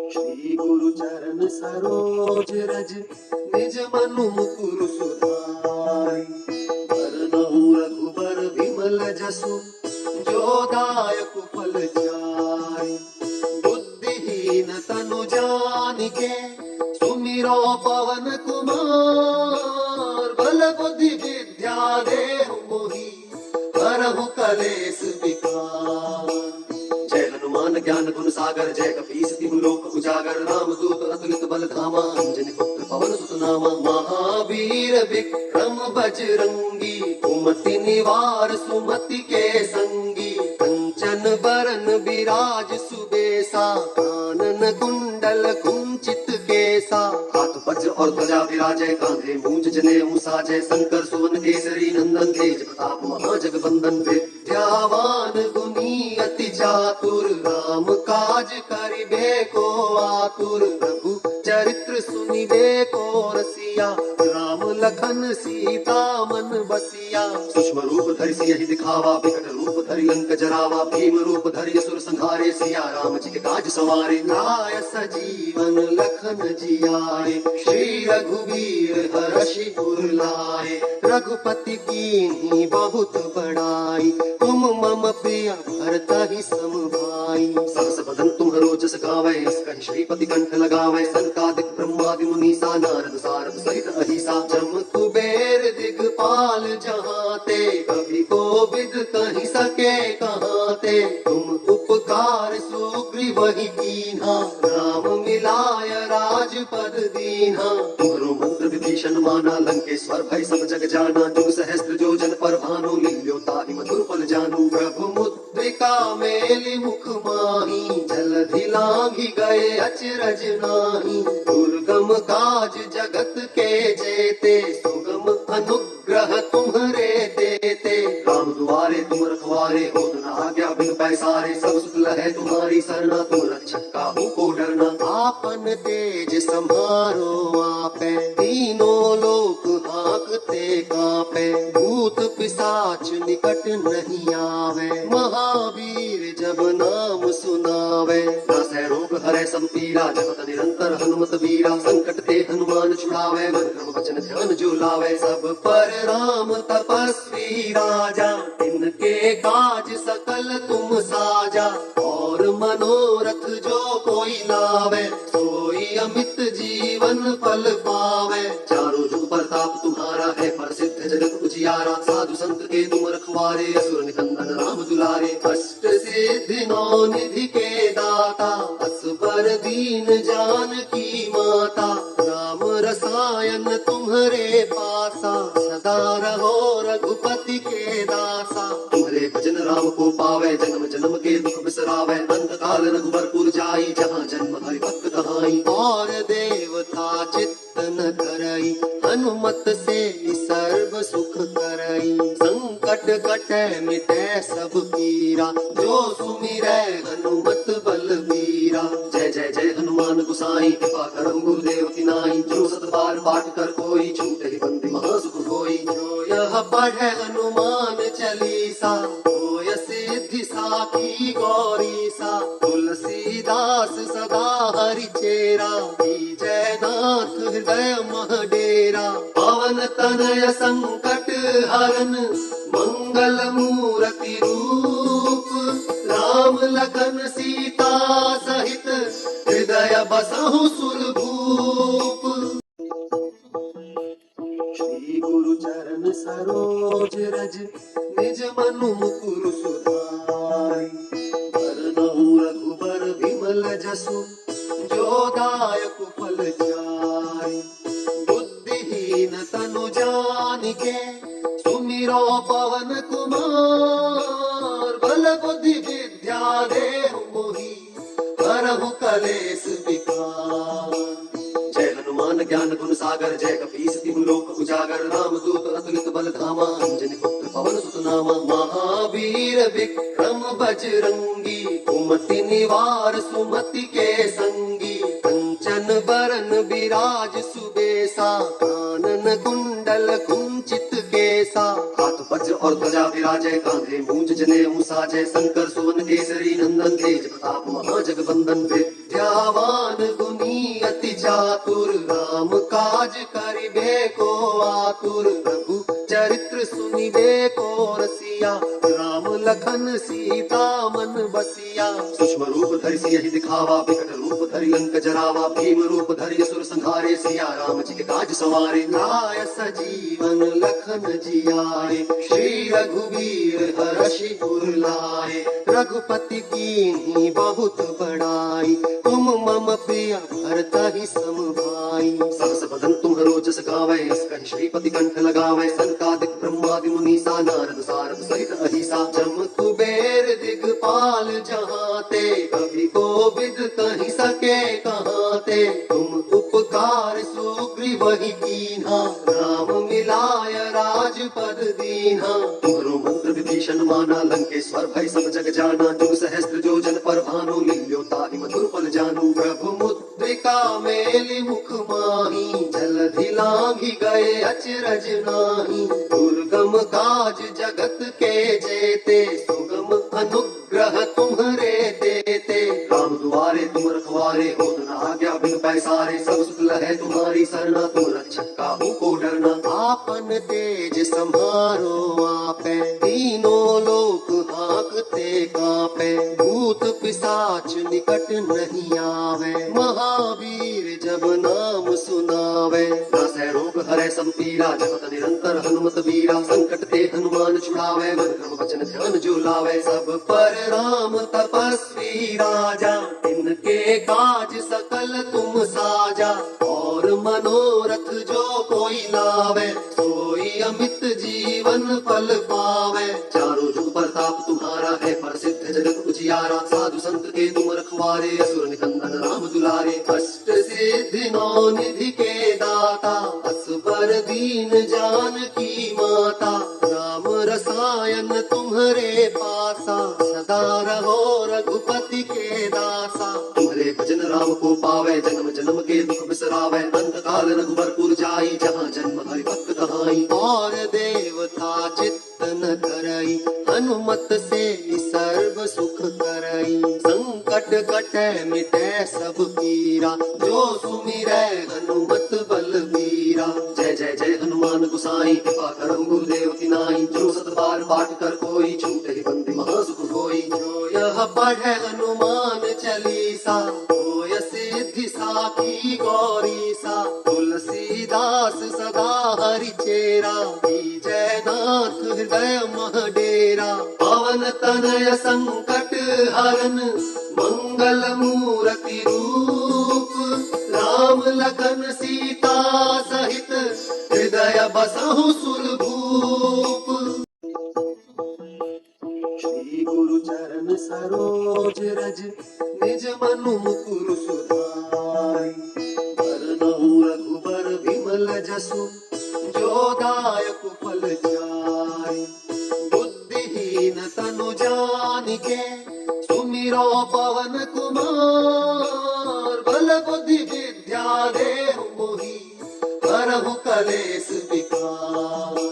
श्री गुरु चरण सरोज रज निज मनु मुकुर सुधारि। बरनउँ रघुबर विमल जसु जो दायक फल चारि। बुद्धिहीन तनु जानिके सुमिरो पवन कुमार। बल बुद्धि विद्या देहु मोहि हरहु कलेस विकार। जय हनुमान ज्ञान गुण सागर जय कपीस तिहु लोक उजागर। रामदूत अतुलित बल धामा अंजनी पुत्र पवन सुत नामा। महावीर विक्रम बजरंगी कुमति निवार सुमति के संगी। कंचन बरन विराज सुबेसा कानन कुंडल कुंचित केसा। हाथ वज्र और ध्वजा विराजय कांधे मूंज जनेऊ साजय। शंकर सुवन केसरी नंदन तेज प्रताप महाजगवंदन। विद्यावान गुणी अति चातुर राम काज करिबे को आतुर। प्रभु चरित्र सुनिबे को रसिया राम लखन सीता मन बसिया। सूक्ष्म रूप धरि सियहि दिखावा विकट रूप धरि लंक जरावा। भीम रूप धरि असुर संहारे सिया राम जी के काज सवारे। लाय सजीवन लखन जियाए श्री रघुवीर हर्षि उर लाए। रघुपति कीन्ही बहुत बड़ाई तुम मम प्रिय भरतहि सम भाई। सहस बदन तुम्हरो जस गावै अस कहि श्रीपति कंठ लगावै। सनकादिक ब्रह्मादि मुनीसा नारद सारद सहित अहिसा। जम कुबेर दिगपाल जहाते कभी कोविद कहि सके कहाते। तुम उपकार सुग्रीवहि कीन्हा राम मिलाय राजपद दीन्हा। तुम्हरो मंत्र विभीषण माना लंकेश्वर भय सब जग जाना। जुग सहस्त्र जो जन पर भानु लील्यो ताहि मधुर फल जानू। प्रभु मुद्रिका मेलि मुख माहि जलधि लांघि गए अचरज नाहि। दुर्गम काज जगत के जेते सुगम अनुग्रह तुम्हरे देते। राम दुआरे तुम रखवारे होत न आज्ञा बिन पैसारे। सब सुख लहै तुम्हारी सरना तुम रक्षक काहू को डरना। आपन तेज सम्हारो आपै तीनों लोक हांकते कांपै। भूत पिशाच निकट नहीं आवे महावीर जब नाम सुनावे। नासै रोग हरै सब पीरा जपत निरंतर हनुमत बीरा। संकट ते हनुमान छुड़ावे मन क्रम वचन ध्यान जो लावे। सब पर राम तपस्वी राजा तिनके काज सकल तुम साजा। और मनोरथ जो कोई लावे सोई अमित जीवन फल पावे। चारों जुग प्रताप तुम्हारा है प्रसिद्ध जगत उजियारा। साधु संत के तुम रखवारे असुर निकंदन राम दुलारे। अष्ट सिद्धि नौ निधि के दाता असबर दीन जानकी माता। राम रसायन तुम्हरे पासा सदा रहो रघुपति के दासा। तुम्हारे भजन राम को पावे जन्म जन्म के दुख बिसरावे। अंत काल रघुबरपुर जाई जहाँ जन्म हरि भक्त कहाई। और देवता चित्त न करई हनुमत से सर्व सुख करई। संकट कटै मिटै सब पीरा जो सुमिरै हनुमत बलबीरा। जय जय जय हनुमान गोसाई कृपा करहु गुरुदेव की नाई। जो सत बार पाठ कर कोई छूटे ही बंदी महासुख होई। जो यह पढ़े हनुमान चालीसा होय सिद्धि साखी गौरीसा। तुलसीदास सदा हरि चेरा जय नाथ हृदय मह डेरा। पवन तनय संकट हरन मंगल मूर्ति रूप। राम लखन सीता सहित हृदय बसहु सुरभूप। श्री गुरु चरण सरोज रज निज मनु मुकुर सुधारि। बरनउँ रघुबर विमल जसु जो दायक फल चारि। बुद्धिहीन तनु जानिके सुमिरो पवन कुमार। बल बुद्धि विद्या देहु मोहि हरहु कलेस विकार। जय हनुमान ज्ञान गुण सागर जय कपीस तिहु लोक उजागर। रामदूत अतुलित बल धामा अंजनी पुत्र पवन सुत नामा। महावीर विक्रम बजरंगी कुमति निवार सुमति के संगी। कंचन बरन विराज सुबेसा कानन कुंडल कुंचित केसा। हाथ वज्र और ध्वजा विराजय, कांधे मूंज जनेऊ साजय, शंकर सुवन केसरी नंदन, तेज प्रताप महाजगबंदन। विद्यावान गुणी अति चातुर, राम काज करिबे को आतुर। प्रभु चरित्र सुनिबे को रसिया, राम लखन सीता मन बसिया। सूक्ष्म रूप धरि सियहि दिखावा, विकट रूप धरि लंक जरावा। भीम रूप धरि असुर संहारे, सिया राम जी के काज सवारे। लाय सजीवन लखन जियाए, श्री रघुवीर हर्षि उर लाए। रघुपति कीन्ही बहुत बड़ाई, तुम मम प्रिय भरतहि सम भाई। सहस बदन तुम्हरो जस गावै, अस कहि श्रीपति कंठ लगावै। सनकादिक ब्रह्मादि मुनीसा, नारद सारद सहित अहिसा। जम कुबेर दिगपाल जहाते, कवि कोविद कहि सके कहाते। तुम उपकार सुग्रीवहि कीन्हा, राम मिलाय राजपद दीन्हा। तुम्हरो मंत्र विभीषण माना, लंकेश्वर भय सब जग जाना। जुग सहस्त्र जो जन पर भानु, लील्यो ताहि मधुर फल जानू। प्रभु मुद्रिका मेलि मुख माही, जलधि लांघि गए अचरज नाही। दुर्गम काज जगत के जेते, सुगम अनुग्रह तुम्हरे देते। राम दुआरे तुम रखवारे, होत न आज्ञा बिन पैसारे। सब सुख लहै तुम्हारी सरना, तुम रक्षक काहू को डरना। आपन तेज सम्हारो आपै, तीनों लोक हांकते कांपै। भूत पिशाच निकट नहीं आवे, महावीर जब नाम सुनावे। नासै रोग हरै सब पीरा, जपत निरंतर हनुमत वीरा। संकट ते हनुमान छुड़ावे, मन क्रम वचन ध्यान जो लावे। सब पर राम तपस्वी राजा, इनके काज सकल तुम साजा। और मनोरथ जो कोई लावे, सोई अमित जीवन फल पावे। चारों जुग प्रताप तुम्हारा है, प्रसिद्ध जगत उजियारा। साधु संत के तुम रखवारे, असुर निकंदन राम दुलारे। अष्ट सिद्धि नौ निधि के दाता, असबर दीन जानकी माता। राम रसायन तुम्हरे पासा, सदा रहो रघुपति के दासा। तुम्हारे भजन राम को पावे, जन्म जन्म के दुख बिसरावे। अंत काल रघुबरपुर जाई, जहाँ जन्म हरि भक्त कहाई। और देवता चित्त न धरई, हनुमत से सर्व सुख करई। संकट कटै मिटै सब पीरा, जो सुमिरै हनुमत बलबीरा। जय जय जय हनुमान गोसाई, कृपा करहु गुरुदेव की नाई। जो सत बार पाठ कर कोई, छूटे ही बंदी महासुख होई। जो यह पढ़े हनुमान चालीसा, होय सिद्धि साखी गौरीसा। तुलसीदास सदा हरि चेरा, जय नाथ हृदय मह डेरा। पवन तनय संकट हरन, मंगल मूर्ति रूप। राम लखन सीता सहित, हृदय बसहु सुरभूप। श्री गुरु चरण सरोज रज, निज मनु मुकुर सुधारि। बरनउँ रघुबर विमल जसु, जो दायक फल चारि। बुद्धिहीन तनु जानिके, सुमिरो पवन कुमार। बल बुद्धि विद्या देहु मोहि, हरहु कलेस विकार।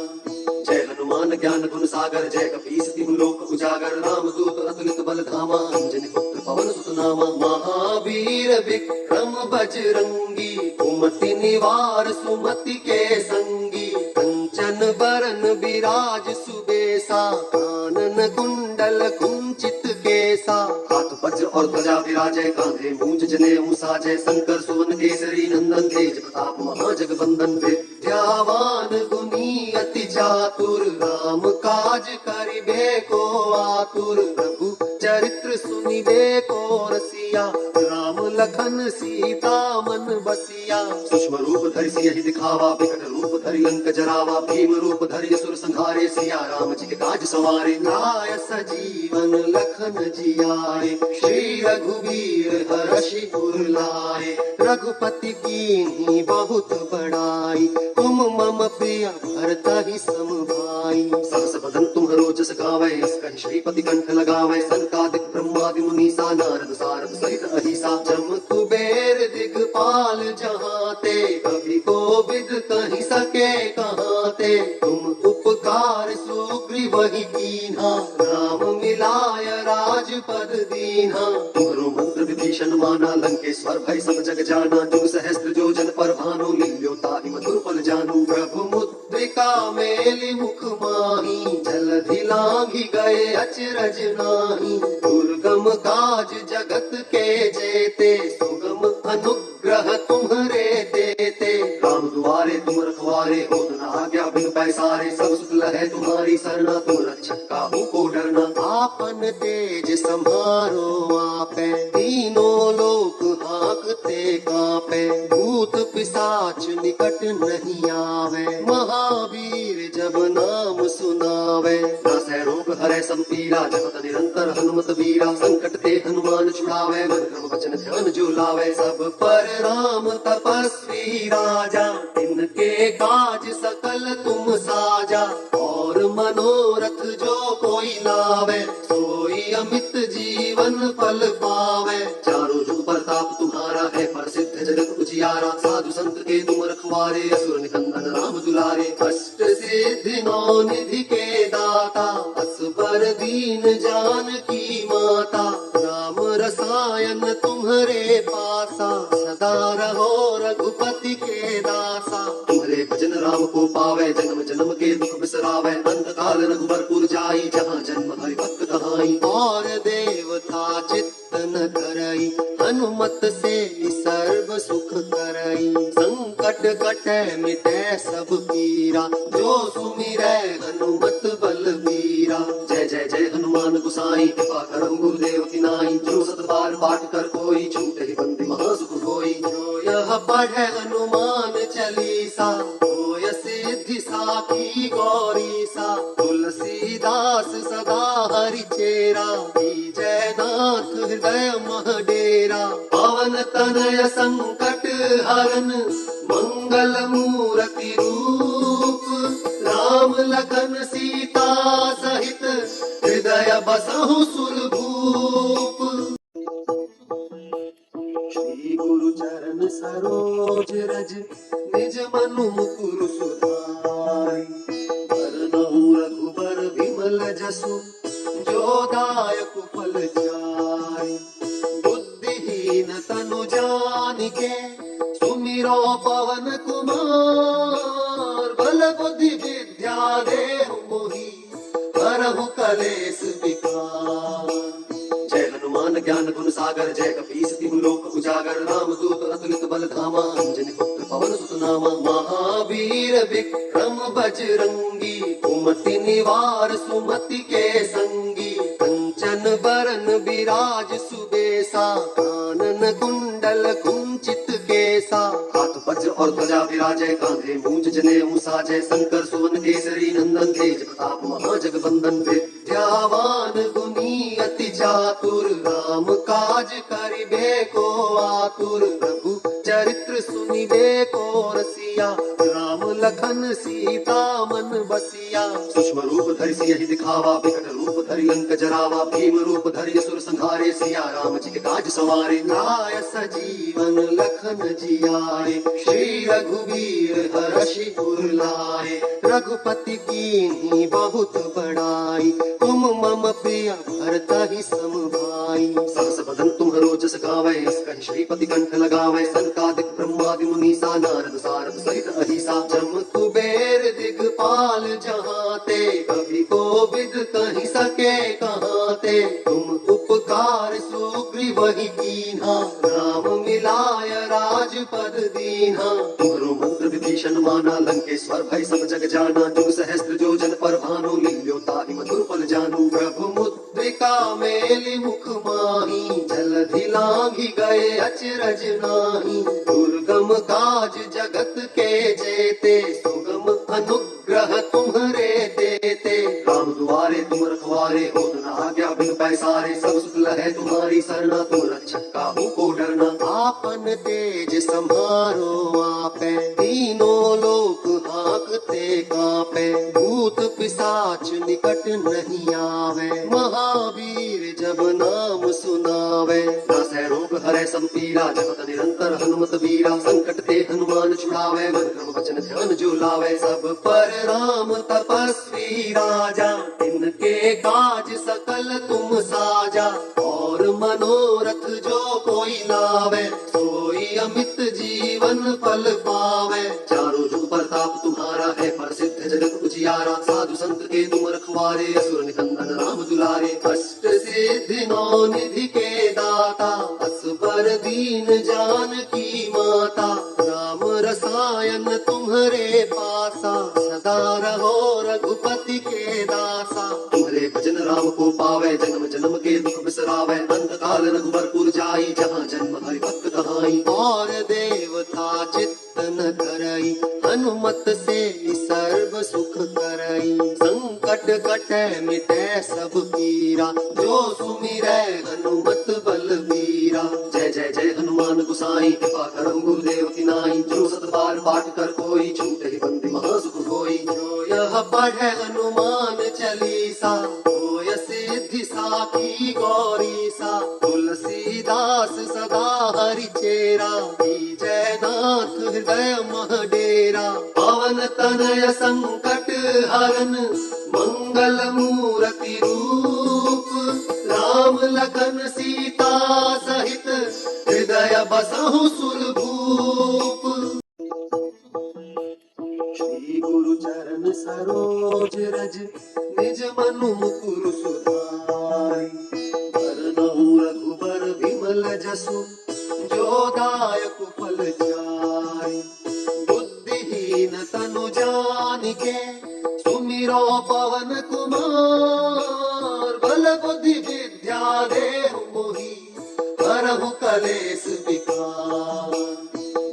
जय हनुमान ज्ञान गुण सागर, जय कपीस तिहु लोक उजागर। राम दूत अतुलित बल धामा, अंजनी पुत्र पवन सुत नामा। महावीर विक्रम बजरंगी, कुमति निवार सुमति के संगी। कंचन बरन विराज सुबेसा, कानन कुंडल कुंचित केसा। हाथ वज्र और ध्वजा विराजय, कांधे मूंज जनेऊ साजय। शंकर सुवन केसरी नंदन, तेज प्रताप महाजगबंदन। विद्यावान गुणी अति चातुर, राम काज करिबे को आतुर। प्रभु चरित्र सुनिबे को रसिया, राम लखन सीता मन बसिया। सूक्ष्म रूप धरि सियहि दिखावा, विकट रूप धरि लंक जरावा। भीम रूप धरि असुर संहारे, सिया राम जी के काज सवारे। लाय सजीवन लखन जियाए, श्री रघुवीर हर्षि उर लाए। रघुपति कीन्ही बहुत बड़ाई, तुम मम प्रिय भरतहि सम भाई। सहस बदन तुम्हरो जस गावै, अस कहि श्रीपति कंठ लगावै। सनकादिक ब्रह्मादि मुनीसा, नारद सारद सहित अहिसा। जम कुबेर दिगपाल जहाते, कवि कोविद कहि सके कहाते। तुम उपकार सुख माना, लंकेश्वर भय सब जग जाना। जुग सहस्त्र जो जन पर भानु, मिल्यो ताहि मधुर फल जानू। प्रभु मुद्रिका मेलि मुख माही, जलधि लांघि गए अचरज नाही। दुर्गम काज जगत के जेते, सुगम अनुग्रह तुम्हरे देते। राम दुआरे तुम रखवारे, होत न आज्ञा बिनु पैसारे। सब सुख लहै तुम्हारी सरना, तुम रक्षक काहू को डरना। आपन तेज सम्हारो आपै, तीनों लोक हाँकते कांपै। भूत पिशाच निकट नहीं आवे, महावीर जब नाम सुनावे। नासै रोग हरै सब पीरा, जपत निरंतर हनुमत बीरा। संकट ते हनुमान छुड़ावे, मन क्रम वचन ध्यान जो लावे। सब पर राम तपस्वी राजा, तिनके काज सकल तुम साजा। और मनोरथ जो कोई लावे, सोई अमित जीवन फल पावे। चारों जुग प्रताप तुम्हारा है, प्रसिद्ध जगत उजियारा। साधु संत के तुम रखवारे, असुर निकंदन राम दुलारे। अष्ट सिद्धि नौ निधि के दाता, असबर दीन जानकी माता। राम रसायन तुम्हरे पासा, सदा रहो रघुपति के दासा। तुम्हारे भजन राम को पावे, जन्म जन्म के दुख बिसरावे। अंत काल रघुबरपुर जाई, जहाँ जन्म हरि भक्त कहाई। और देवता चित्त न करई, हनुमत से सर्व सुख करई। संकट कटै मिटै सब पीरा, जो सुमिरै हनुमत बलबीरा। जय जय जय हनुमान गोसाई, कृपा करहु गुरुदेव की नाई। जो सत बार पाठ कर कोई, छूटहि बंदी महासुख होई। जो यह पढ़ै हनुमान चालीसा, होय सिद्धि साखी गौरीसा। तुलसीदास सदा हरि चेरा, जय नाथ हृदय मह डेरा। पवन तनय संकट हरन, मंगल मूर्ति रूप। राम लखन सीता सहित, हृदय बसहु सुरभूप। श्री गुरु चरण सरोज रज, निज मनु मुकुर सुधारि। बरनउँ रघुबर विमल जसु, जो दायक फल चारि। बुद्धिहीन तनु जानिके, सुमिरो पवन कुमार। बल बुद्धि विद्या देहु मोहि, हरहु कलेस विकार। जय हनुमान ज्ञान गुण सागर, जय कपीस तिहु लोक उजागर। राम दूत अतुलित बल धामा, अंजनी पुत्र पवन सुत नामा। महावीर विक्रम बजरंगी, कुमति निवार सुमति के संगी। कंचन बरन विराज सुबेसा, कानन कुंडल कुंचित केसा। हाथ वज्र और ध्वजा विराजय, कांधे मूंज जनेऊ साजय। शंकर सुवन केसरी नंदन, तेज प्रताप महाजगवंदन। विद्यावान गुणी अति चातुर, राम काज करिबे को आतुर। प्रभु चरित्र सुनिबे को रसिया, राम लखन सीता मन बसिया। सूक्ष्म रूप धरि सियहि दिखावा, विकट रूप धरि लंक जरावा। भीम रूप धरि असुर संहारे, सिया राम जी के काज सवारे। लाय सजीवन लखन जियाए, श्री रघुवीर हरषि उर लाए। रघुपति कीन्ही बहुत बड़ाई, तुम मम प्रिय भरतहि सम भाई। सहस बदन तुम्हरो जस गावै, यस कहि श्रीपति कंठ लगावै। सनकादिक ब्रह्मादि मुनीसा, नारद सारद सहित अहिसा। जम कुबेर दिगपाल जहाते, कवि कोविद कहि सके कहाते। तुम उपकार सुग्रीवहि कीन्हा, राम मिलाय राजपद दीन्हा। तुम्हरो मंत्र विभीषण माना, लंकेश्वर भय सब जग जाना। जुग सहस्त्र जो जन पर भानु, मिल्यो ताहि मधुर फल जानू। प्रभु मुद्रिका मेलि मुख माही, जलधि लांघि गए अचरज नाही। दुर्गम काज जगत के जेते, सुगम अनुग्रह तुम्हरे देते। राम दुआरे तुम रखवारे, होत न आज्ञा बिनु पैसारे। सब सुख लहै तुम्हारी सरना, तुम रक्षक काहू को डरना। आपन तेज सम्हारो आपै, तीनों लोक हाँकते कांपै। भूत पिशाच निकट नहीं आवे, महावीर जब नाम सुनावे। नासै सै रोग हरै सब पीरा, जपत निरंतर हनुमत वीरा। संकट ते हनुमान छुड़ावे, मन क्रम वचन ध्यान जो लावे। सब पर राम तपस्वी राजा, तिनके काज सकल तुम साजा। और मनोरथ जो कोई लावे, सोई अमित जीवन फल पावे। चारों जुग प्रताप तुम्हारा है, प्रसिद्ध जगत उजियारा। साधु संत के तुम रखवारे, असुर निकंदन राम दुलारे। अष्ट सिद्धि नौ निधि के दाता, असबर दीन जानकी माता। राम रसायन तुम्हारे पासा, सदा रहो रघुपति के दासा। तुम्हारे भजन राम को पावे, जन्म जन्म के दुख बिसरावे। अंत काल रघुबरपुर जाई, जहाँ जन्म हरि भक्त कहाई। और देवता चित्त न धरई, हनुमत से सर्व सुख करई। संकट कटे मिटे सब पीरा, जो सुमिरै हनुमत बलबीरा। जय जय जय हनुमान गोसाई, कृपा करहु गुरुदेव की नाई। जो सत बार पाठ कर कोई, छूटे ही बंदी महासुख होई। जो यह पढ़े हनुमान चालीसा, होय सिद्धि साखी गौरीसा। तुलसीदास सदा हरि चेरा, जय नाथ हृदय मह डेरा। पवन तनय संकट हरन, मंगल मूर्ति रूप। राम लखन सीता सहित, हृदय बसहु सुरभूप। श्री गुरु चरण सरोज रज, निज मनु मुकुर सुधारि। बरनउँ रघुबर विमल जसु, जो दायक फल चारि। बुद्धिहीन तनु जानिके, सुमिरो पवन कुमार। बल बुद्धि विद्या देहु मोहि, हरहु कलेस विकार।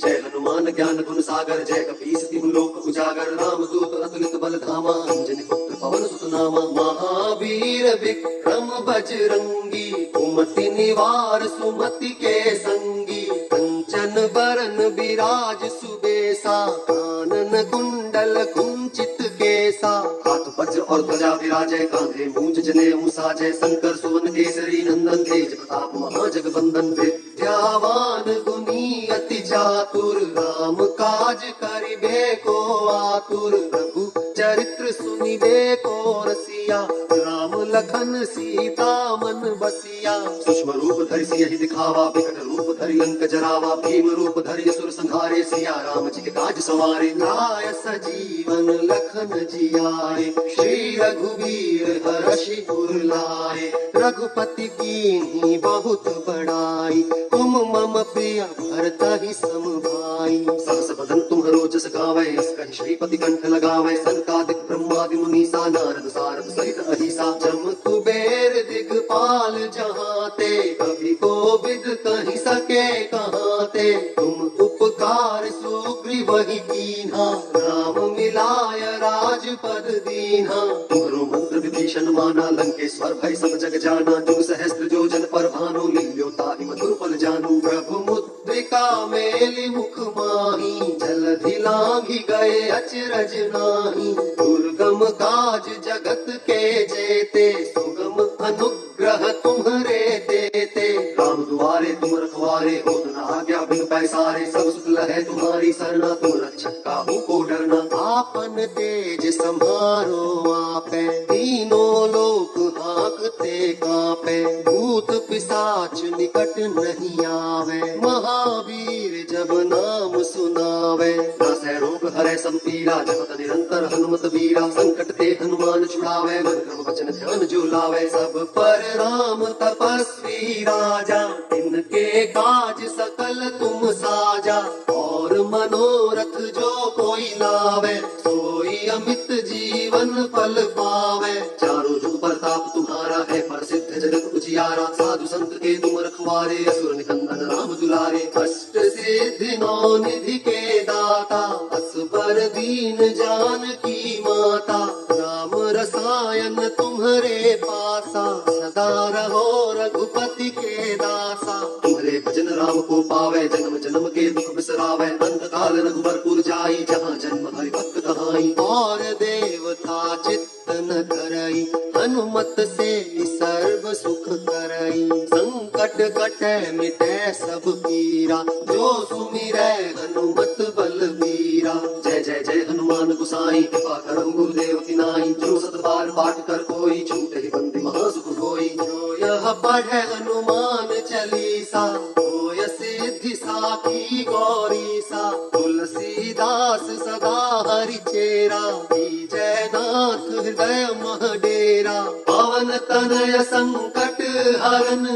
जय हनुमान ज्ञान गुण सागर, जय कपीस तिहु लोक उजागर। राम दूत अतुलित बल धामा, अंजनी पुत्र पवन सुत नामा। महावीर विक्रम बजरंगी, कुमति निवार सुमति के संगी। कंचन बरन बिराज सुबेसा, कानन कुंडल कुंचित केसा। हाथ वज्र और ध्वजा विराजय, कांधे मूंज जनेऊ साजय। शंकर सुवन केसरी नंदन, तेज प्रताप महाजगवंदन। विद्यावान गुणी अति चातुर, राम काज करिबे को आतुर। प्रभु चरित्र सुनिबे को रसिया, राम लखन सीता मन बसिया। सूक्ष्म रूप धरि सियहि दिखावा, विकट रूप धरि लंक जरावा। भीम रूप धरि असुर संहारे, सिया राम जी के काज सवारे। लाय सजीवन लखन जियाए, श्री रघुवीर हर्षि उर लाए। रघुपति कीन्ही बहुत बड़ाई, तुम मम प्रिय भरतहि सम भाई। सहस बदन तुम्हरो जस गावै, अस कहि श्रीपति कंठ लगावै। सनकादिक ब्रह्मादि मुनीसा, नारद सारद सहित अहिसा। जम कुबेर दिगपाल जहाते, कवि कोविद कहि सके कहाते। तुम उपकार सुग्रीवहि कीन्हा, राम मिलाय राजपद दीन्हा। तुम्हरो मंत्र विभीषण माना, लंकेश्वर भय सब जग जाना। जुग सहस्त्र जो जन पर भानु, लील्यो ताहि मधुर फल जानू। प्रभु मुद्रिका मेलि मुख माही, जलधि लांघि गए अचरज नाही। दुर्गम काज जगत के जेते, सुगम अनुग्रह तुम्हरे देते। राम दुआरे तुम रखवारे, होत न आज्ञा बिनु पैसारे। सब सुख लहै तुम्हारी सरना, तुम रक्षक काहू को डरना। आपन तेज सम्हारो आपै, तीनों लोक हांकते कांपै। भूत पिशाच निकट नहीं आवे, महावीर जब नाम सुनावे। नासै रोग हरै सब पीरा, जपत निरंतर हनुमत वीरा। संकट ते हनुमान छुड़ावे, मन क्रम वचन ध्यान जो लावे। सब पर राम तपस्वी राजा, तिनके काज सकल तुम साजा। और मनोरथ जो कोई लावे, सोई अमित जीवन फल पावे। चारों जुग प्रताप तुम्हारा है, प्रसिद्ध जगत उजियारा। साधु संत के तुम रखवारे, असुर निकंदन राम दुलारे। अष्ट सिद्धि नौ निधि के दाता, असबर दीन जानकी माता। राम रसायन तुम्हारे पासा, सदा रहो रघुपति के दासा। तुम्हारे भजन राम को पावे, जन्म जन्म के दुख बिसरावे। अंत काल रघुबरपुर जाई, जहाँ जन्म हरि भक्त कहाई। और देवता चित्त न धरई, हनुमत से सर्व सुख करई। संकट कट कटै मिटै सब पीरा, जो सुमिरै हनुमत बलबीरा। जय जय जय हनुमान गोसाई, कृपा करहु गुरुदेव की नाई। जो सत बार पाठ कर कोई, छूटे ही बंदी महासुख होई। जो यह पढ़ै हनुमान चालीसा, होय सिद्धि साखी गौरीसा। तुलसीदास सदा हरि चेरा, जय नाथ हृदय मह डेरा। पवन तनय संकट हरन,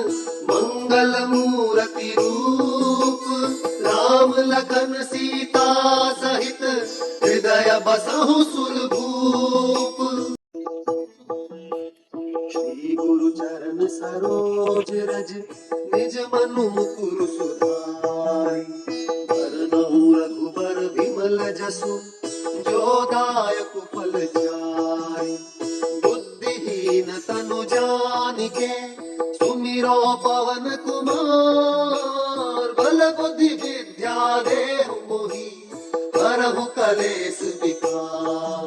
मंगल मूरति रूप। राम लखन सीता सहित, हृदय बसहु सुरभूप। श्री गुरु चरण सरोज रज, निज मनु मुकुर सुधारि। बरनउँ रघुबर विमल जसु, जो दायक फल चारि। बुद्धिहीन तनु जानिके, सुमिरो पवन कुमार। बल बुद्धि विद्या देहु मोहि, हरहु कलेस विकार।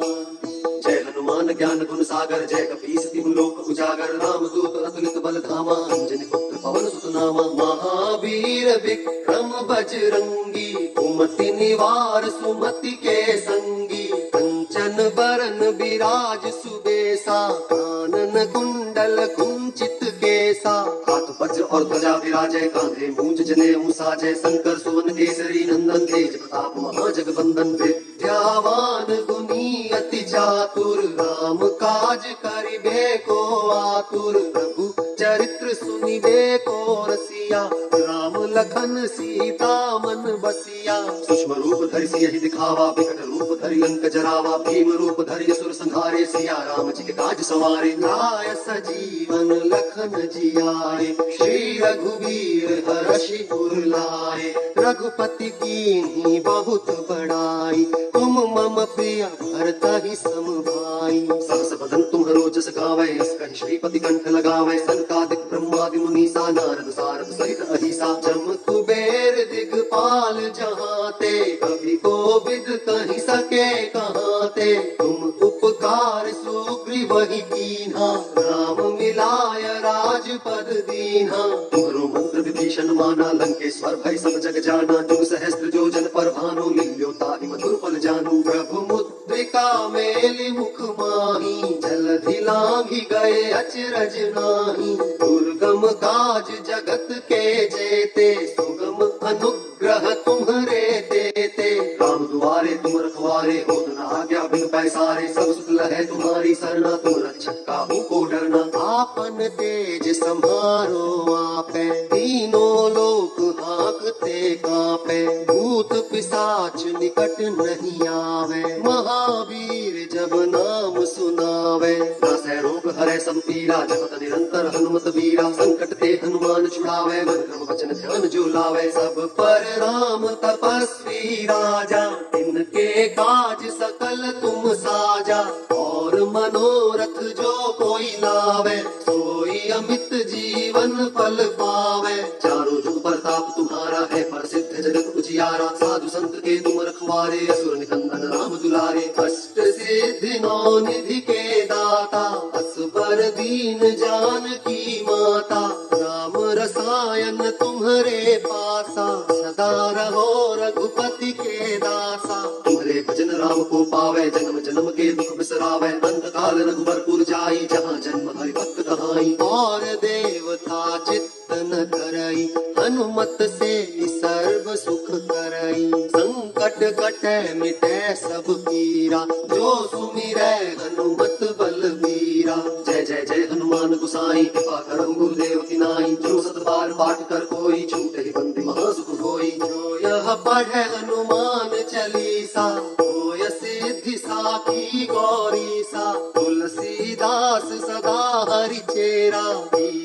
जय हनुमान ज्ञान गुण सागर, जय कपीस तिहु लोक उजागर। रामदूत अतुलित बल धामा, अंजनी पुत्र पवन सुत नामा। महावीर विक्रम बजरंगी, कुमति निवार सुमति के संगी। कंचन बरन बिराज सुबेसा, कानन कुंडल कुंचित केसा। हाथ वज्र और ध्वजा विराजय, कांधे मूंज जनेऊ साजय। शंकर सुवन केसरी नंदन, तेज प्रताप महाजगवंदन। विद्यावान गुणी अति चातुर, राम काज करिबे को आतुर। प्रभु चरित्र सुनिबे को रसिया, राम लखन सीता मन बसिया। सूक्ष्म रूप धरि सियहि दिखावा, विकट रूप धरि लंक जरावा। भीम रूप धरि असुर संहारे, सिया राम जी के काज सवारे। लाय सजीवन लखन जियाए, श्री रघुवीर हरषि उर लाए। रघुपति कीन्ही बहुत बड़ाई, तुम मम प्रिय भरतहि सम भाई। सहस बदन तुम्हरो जस गावै, अस कहि श्रीपति कंठ लगावै। सनकादिक ब्रह्मादि मुनीसा, नारद सारद सहित अहिसा। जम कुबेर दिगपाल जहाते, कभी कोविद कहि सके कहाते। तुम उपकार सुग्रीवहि कीन्हा, राम मिलाय राजपद दीन्हा। तुम्हरो मंत्र विभीषण माना, लंकेश्वर भय सब जग जाना। जुग सहस्त्र जो जन पर भानु, लील्यो ताहि मधुर फल जानू। प्रभु मुद्रिका मेलि मुख माहि, जलधि लांघि गए अचरज नाहि। दुर्गम काज जगत के जेते, सुगम अनुग्रह तुम्हरे देते। राम दुआरे तुम रखवारे, होत न आज्ञा बिन पैसारे। सब सुख लहै तुम्हारी सरना, तुम रक्षक काहू को डरना। आपन तेज सम्हारो आपै, तीनों लोक हांकते कांपै। भूत पिशाच निकट नहीं आवे, महावीर जब नाम सुनावे। नासै रोग हरै सब पीरा, जपत निरंतर हनुमत बीरा। संकट ते हनुमान छुड़ावे, मन क्रम वचन ध्यान जो लावे। सब पर राम तपस्वी राजा, तिनके काज सकल तुम साजा। और मनोरथ जो कोई लावे, सोई अमित जीवन फल पावे। चारों जुग प्रताप तुम्हारा है, प्रसिद्ध जगत उजियारा। साधु संत के तुम रखवारे, असुर निकंदन राम दुलारे। अष्ट सिद्धि नौ निधि के दाता, असबर दीन जानकी माता। राम रसायन तुम्हरे पासा, सदा रहो रघुपति के दासा। तुम्हारे भजन राम को पावे, जन्म जन्म के दुख बिसरावे। अंत काल रघुबरपुर जाई, जहाँ जन्म हरि भक्त कहाई। और देवता चित्त न धरई, हनुमत से सर्व सुख करई। संकट कटै मिटै सब पीरा, जो सुमिरै हनुमत बलबीरा। जय जय जय हनुमान गोसाई, कृपा करहु गुरुदेव की नाई। जो सत बार पाठ कर कोई, छूटे ही बंदी महासुख होई। जो यह पढ़ै हनुमान चालीसा, होय सिद्धि साखी गौरीसा। तुलसीदास सदा हरि चेरा,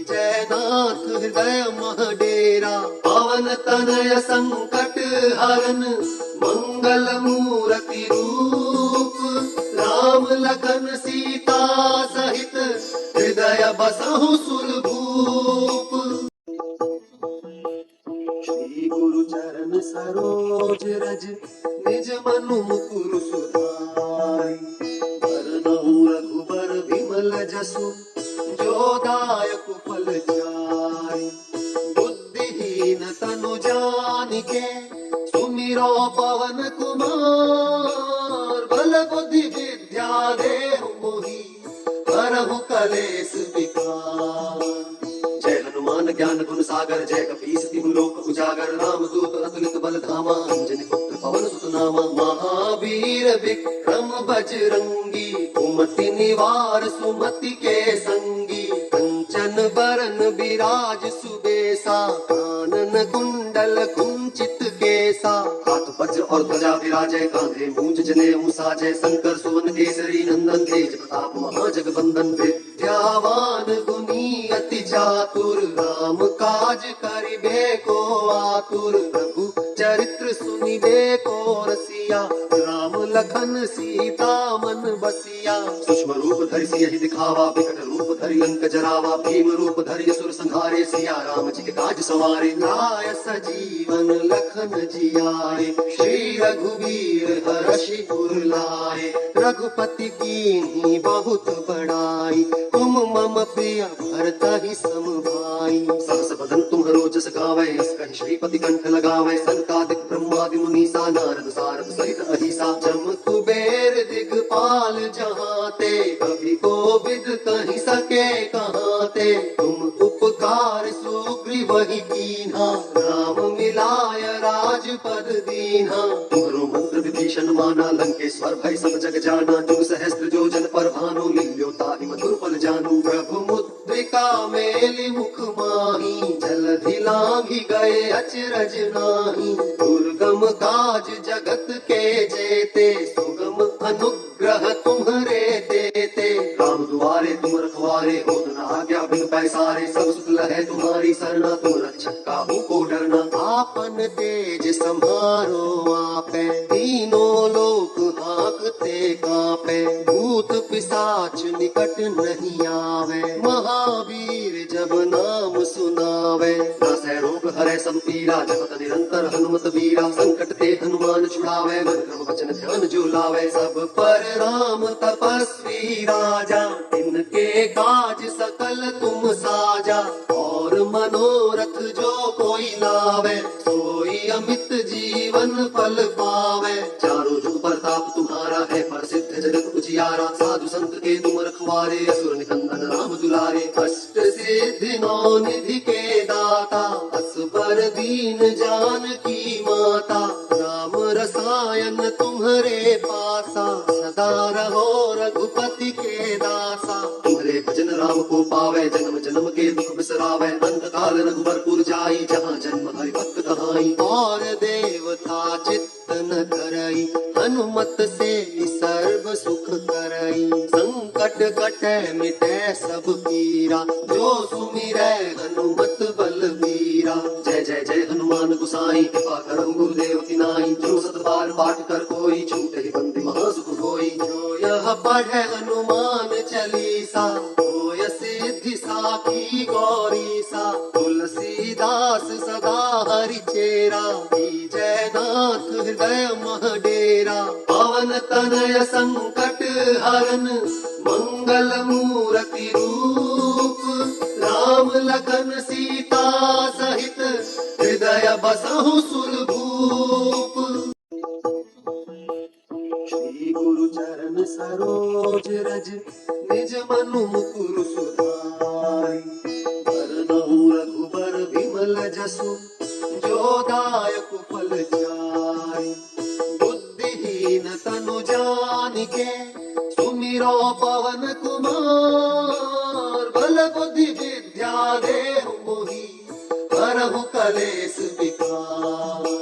जय नाथ हृदय मह डेरा। पवन तनय संकट हरन, मंगल मूरति रूप। राम लखन सीता सहित, हृदय बसहु सुरभूप। श्री गुरु चरण सरोज रज, निज मनु मुकुर सुधारि। बरनउँ रघुबर विमल जसु, जो दायक फल चारि। बुद्धि तनु जान के सुमिरो पवन कुमार बल बुद्धि विद्या देहु मोहि हरहु कलेस विकार। जय हनुमान ज्ञान गुण सागर जय कपीस तिहु लोक उजागर रामदूत अतुलित बल धामा अंजनी पुत्र पवन सुत नामा। महावीर विक्रम बजरंगी कुमति निवार सुमति के संगी कंचन बरन विराज सुबेसा कानन कुंडल कुंचित केसा। हाथ वज्र और ध्वजा विराजय कांधे मूंज जनेऊ साजय शंकर सुवन केसरी नंदन तेज प्रताप महाजगवंदन। विद्यावान गुणी अति चातुर राम काज करिबे को आतुर। प्रभु चरित्र सुनिबे को रसिया राम लखन सीता मन बसिया। सूक्ष्म रूप धरि सियहि दिखावा विकट रूप धरि लंक जरावा। भीम रूप धरि असुर संहारे सिया राम जी के काज सवारे। लाय सजीवन लखन जियाए श्री रघुवीर हर्षि उर लाए। रघुपति कीन्ही बहुत बड़ाई तुम मम प्रिय भरतहि सम भाई। सहस बदन तुम्हरो जस गावै अस कहि श्रीपति कंठ लगावै। सनकादिक ब्रह्मादि मुनीसा नारद सारद सहित अहिसा। जम कुबेर दिगपाल जहाते कवि कोविद कहि सके कहाते। तुम उपकार सुग्रीवहि कीन्हा राम मिलाय राजपद दीन्हा। तुम्हरो मंत्र विभीषण माना लंकेश्वर भय सब जग जाना। जुग सहस्त्र जो जन पर भानु लील्यो ताहि मधुर फल जानू। प्रभु मुद्रिका मेलि मुख माही जलधि लांघि गए अचरज नाही। दुर्गम काज जगत के जेते सुगम अनुग्रह तुम्हरे देते। राम दुआरे तुम रखवारे होत न आज्ञा बिन पैसारे। सब सुख लहै तुम्हारी सरना तुम रक्षक काहू को डरना। आपन तेज सम्हारो आपै तीनों लोक हांकते कांपै। भूत पिशाच निकट नहीं आवे महावीर जब नाम सुनावे। नासै रोग हरै सब पीरा जपत निरंतर हनुमत वीरा। संकट ते हनुमान छुड़ावे मन क्रम वचन ध्यान जो लावे। सब पर राम तपस्वी राजा तिनके काज सकल तुम साजा। और मनोरथ जो कोई लावे सोई अमित जीवन फल पावे। चारों जुग प्रताप तुम्हारा है प्रसिद्ध जगत उजियारा। साधु संत के तुम रखवारे असुर निकंदन राम दुलारे। अष्ट सिद्धि नौ निधि के दाता असबर दीन जानकी माता। राम रसायन तुम्हरे पासा सदा रहो रघुपति के दासा। तुम्हारे भजन राम को पावे जन्म जन्म के दुख बिसरावे। अंत काल रघुबरपुर जाई जहाँ जन्म हरि भक्त कहाई। और देवता चित्त न धरई हनुमत से सर्व सुख करई। संकट कटै मिटै सब पीरा जो सुमिरै हनुमत बलबीरा। जय जय जय हनुमान गोसाई कृपा करहु गुरुदेव की नाई। जो सत बार पाठ कर कोई छूटे ही बंदी महासुख होई। जो यह पढ़े हनुमान चालीसा होय सिद्धि साखी गौरीसा। तुलसीदास सदा हरि चेरा जय नाथ हृदय मह डेरा। पवन तनय संकट हरन मंगल मूर्ति रूप। राम लखन सीता सहित हृदय बसहु सुरभूप। श्री गुरु चरण सरोज रज निज मनु मुकुर सुधारि। वरनहु रघुबर विमल जसु जो दायक फल चारि। बुद्धिहीन तनु जानिके सुमिरो पवन कुमार। बल बुद्धि विद्या देहु मोहि हरहु कलेस विकार।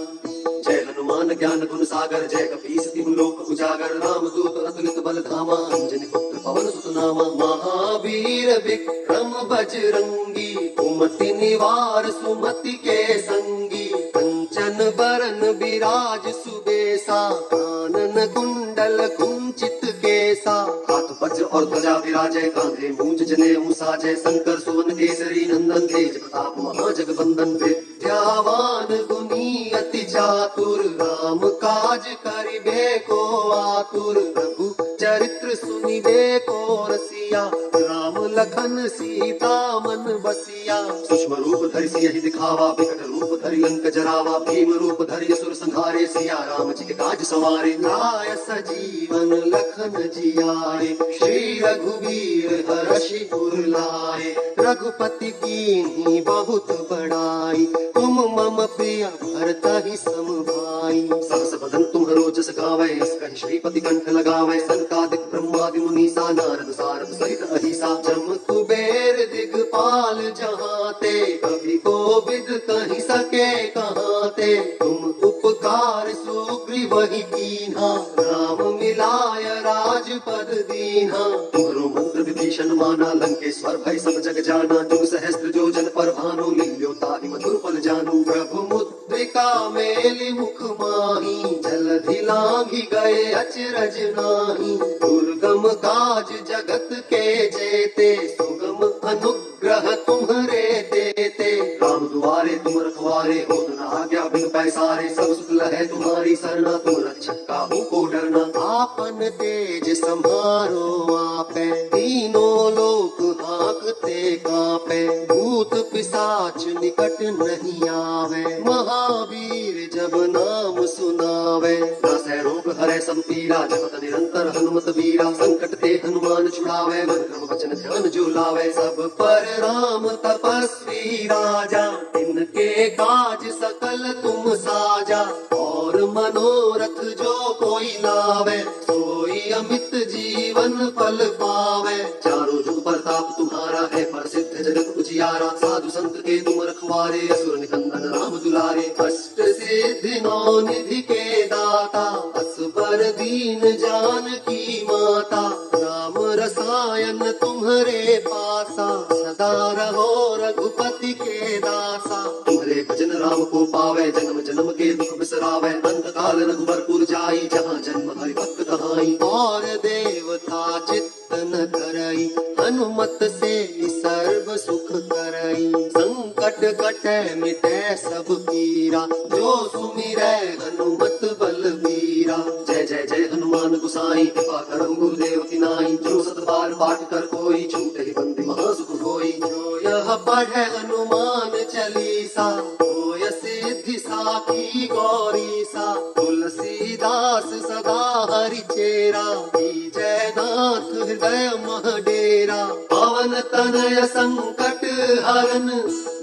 जय हनुमान ज्ञान गुण सागर जय कपीस तिहु लोक उजागर। रामदूत अतुलित बल धामा अंजनी पुत्र पवन सुत नामा। महावीर विक्रम बजरंगी कुमति निवार सुमति के संगी। कंचन बरन विराज सुबेसा कानन कुंडल कुंचित केसा। हाथ वज्र और ध्वजा विराजय कांधे मूंज जनेऊ साजय शंकर सुवन केसरी नंदन तेज प्रताप महाजगवंदन। विद्यावान गुणी अति चातुर राम काज करिबे को आतुर। प्रभु चरित्र सुनिबे को रसिया राम लखन सीता मन बसिया। सूक्ष्म रूप धरि सियहि दिखावा, विकट रूप धरि लंक जरावा, भीम रूप धरि असुर संहारे, सिया राम जी के काज सवारे। लाय सजीवन लखन जियाए, श्री रघुवीर हरषि उर लाए। रघुपति कीन्ही बहुत बड़ाई, तुम मम प्रिय भरतहि सम भाई। सहस बदन तुम्हरो जस गावै, अस कहि श्रीपति कंठ लगावै। सनकादिक ब्रह्मादि मुनीसा, नारद सारद सहित अहिसा। जम कुबेर दिगपाल जहाते, कभी कोविद कहि सके कहाते। तुम उपकार सुग्रीवहि कीन्हा, राम मिलाय राजपद दीन्हा। तुम्हरो मंत्र विभीषण माना, लंकेश्वर भय सब जग जाना। जुग सहस्त्र जो जन पर भानु, लील्यो ताहि मधुर फल जानू। प्रभु मुद्रिका मेलि मुख माही, जलधि लांघि गए अचरज नाही। दुर्गम काज जगत के जेते, सुगम अनुग्रह तुम्हरे देते। राम दुआरे तुम रखवारे, होत न आज्ञा बिनु पैसारे। सब सुख लहै तुम्हारी सरना, तुम रक्षक काहू को डरना। आपन तेज सम्हारो आपै, तीनों लोक हांकते कांपै। भूत पिशाच निकट नहीं आवे, महावीर जब नाम सुनावे। नासै रोग हरै सब पीरा, जपत निरंतर हनुमत बीरा। संकट ते हनुमान छुड़ावे, मन क्रम वचन ध्यान जो लावे। सब पर राम तपस्वी राजा, तिनके काज सकल तुम साजा। और मनोरथ जो कोई लावे, सोई अमित जीवन फल पावे। चारों जुग प्रताप तुम्हारा है, प्रसिद्ध जगत उजियारा। साधु संत के तुम रखवारे, असुर निकंदन राम दुलारे। अष्ट सिद्धि नौ निधि के दाता, असबर दीन जानकी माता। राम रसायन तुम्हरे पासा, सदा रहो रघुपति के दासा। तुम्हारे भजन राम को पावे, जन्म जन्म के दुख बिसरावे। अंत काल रघुबरपुर जाई, जहाँ जन्म हरि भक्त कहाई। और देवता चित्त न करई, हनुमत से सर्व सुख करई। संकट कटै मिटै सब पीरा, जो सुमिरै हनुमत बलबीरा। जय जय जय हनुमान गोसाई, कृपा करहु गुरुदेव की नाई। जो सत बार पाठ कर कोई, छूटहि बंदी महासुख होई। जो यह पढ़ै हनुमान चालीसा, होय सिद्धि साखी गौरीसा। तुलसीदास सदा हरि चेरा, जय नाथ हृदय मह डेरा। पवन तनय संकट हरन,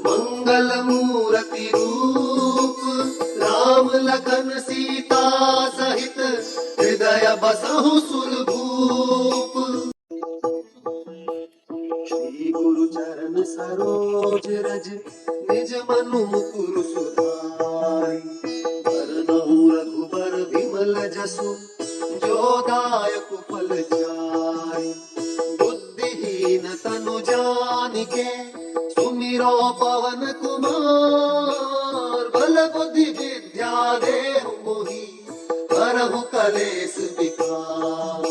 मंगल मूर्ति रूप। राम लखन सीता सहित, हृदय बसहु सुरभूप। श्री गुरु चरण सरोज रज, निज मनु मुकुर सुधारि। बरनउँ रघुबर विमल जसु, जो दायक फल चारि। बुद्धिहीन तनु जानिके, सुमिरो पवन कुमार। बल बुद्धि विद्या देहु मोहि, हरहु कलेस विकार।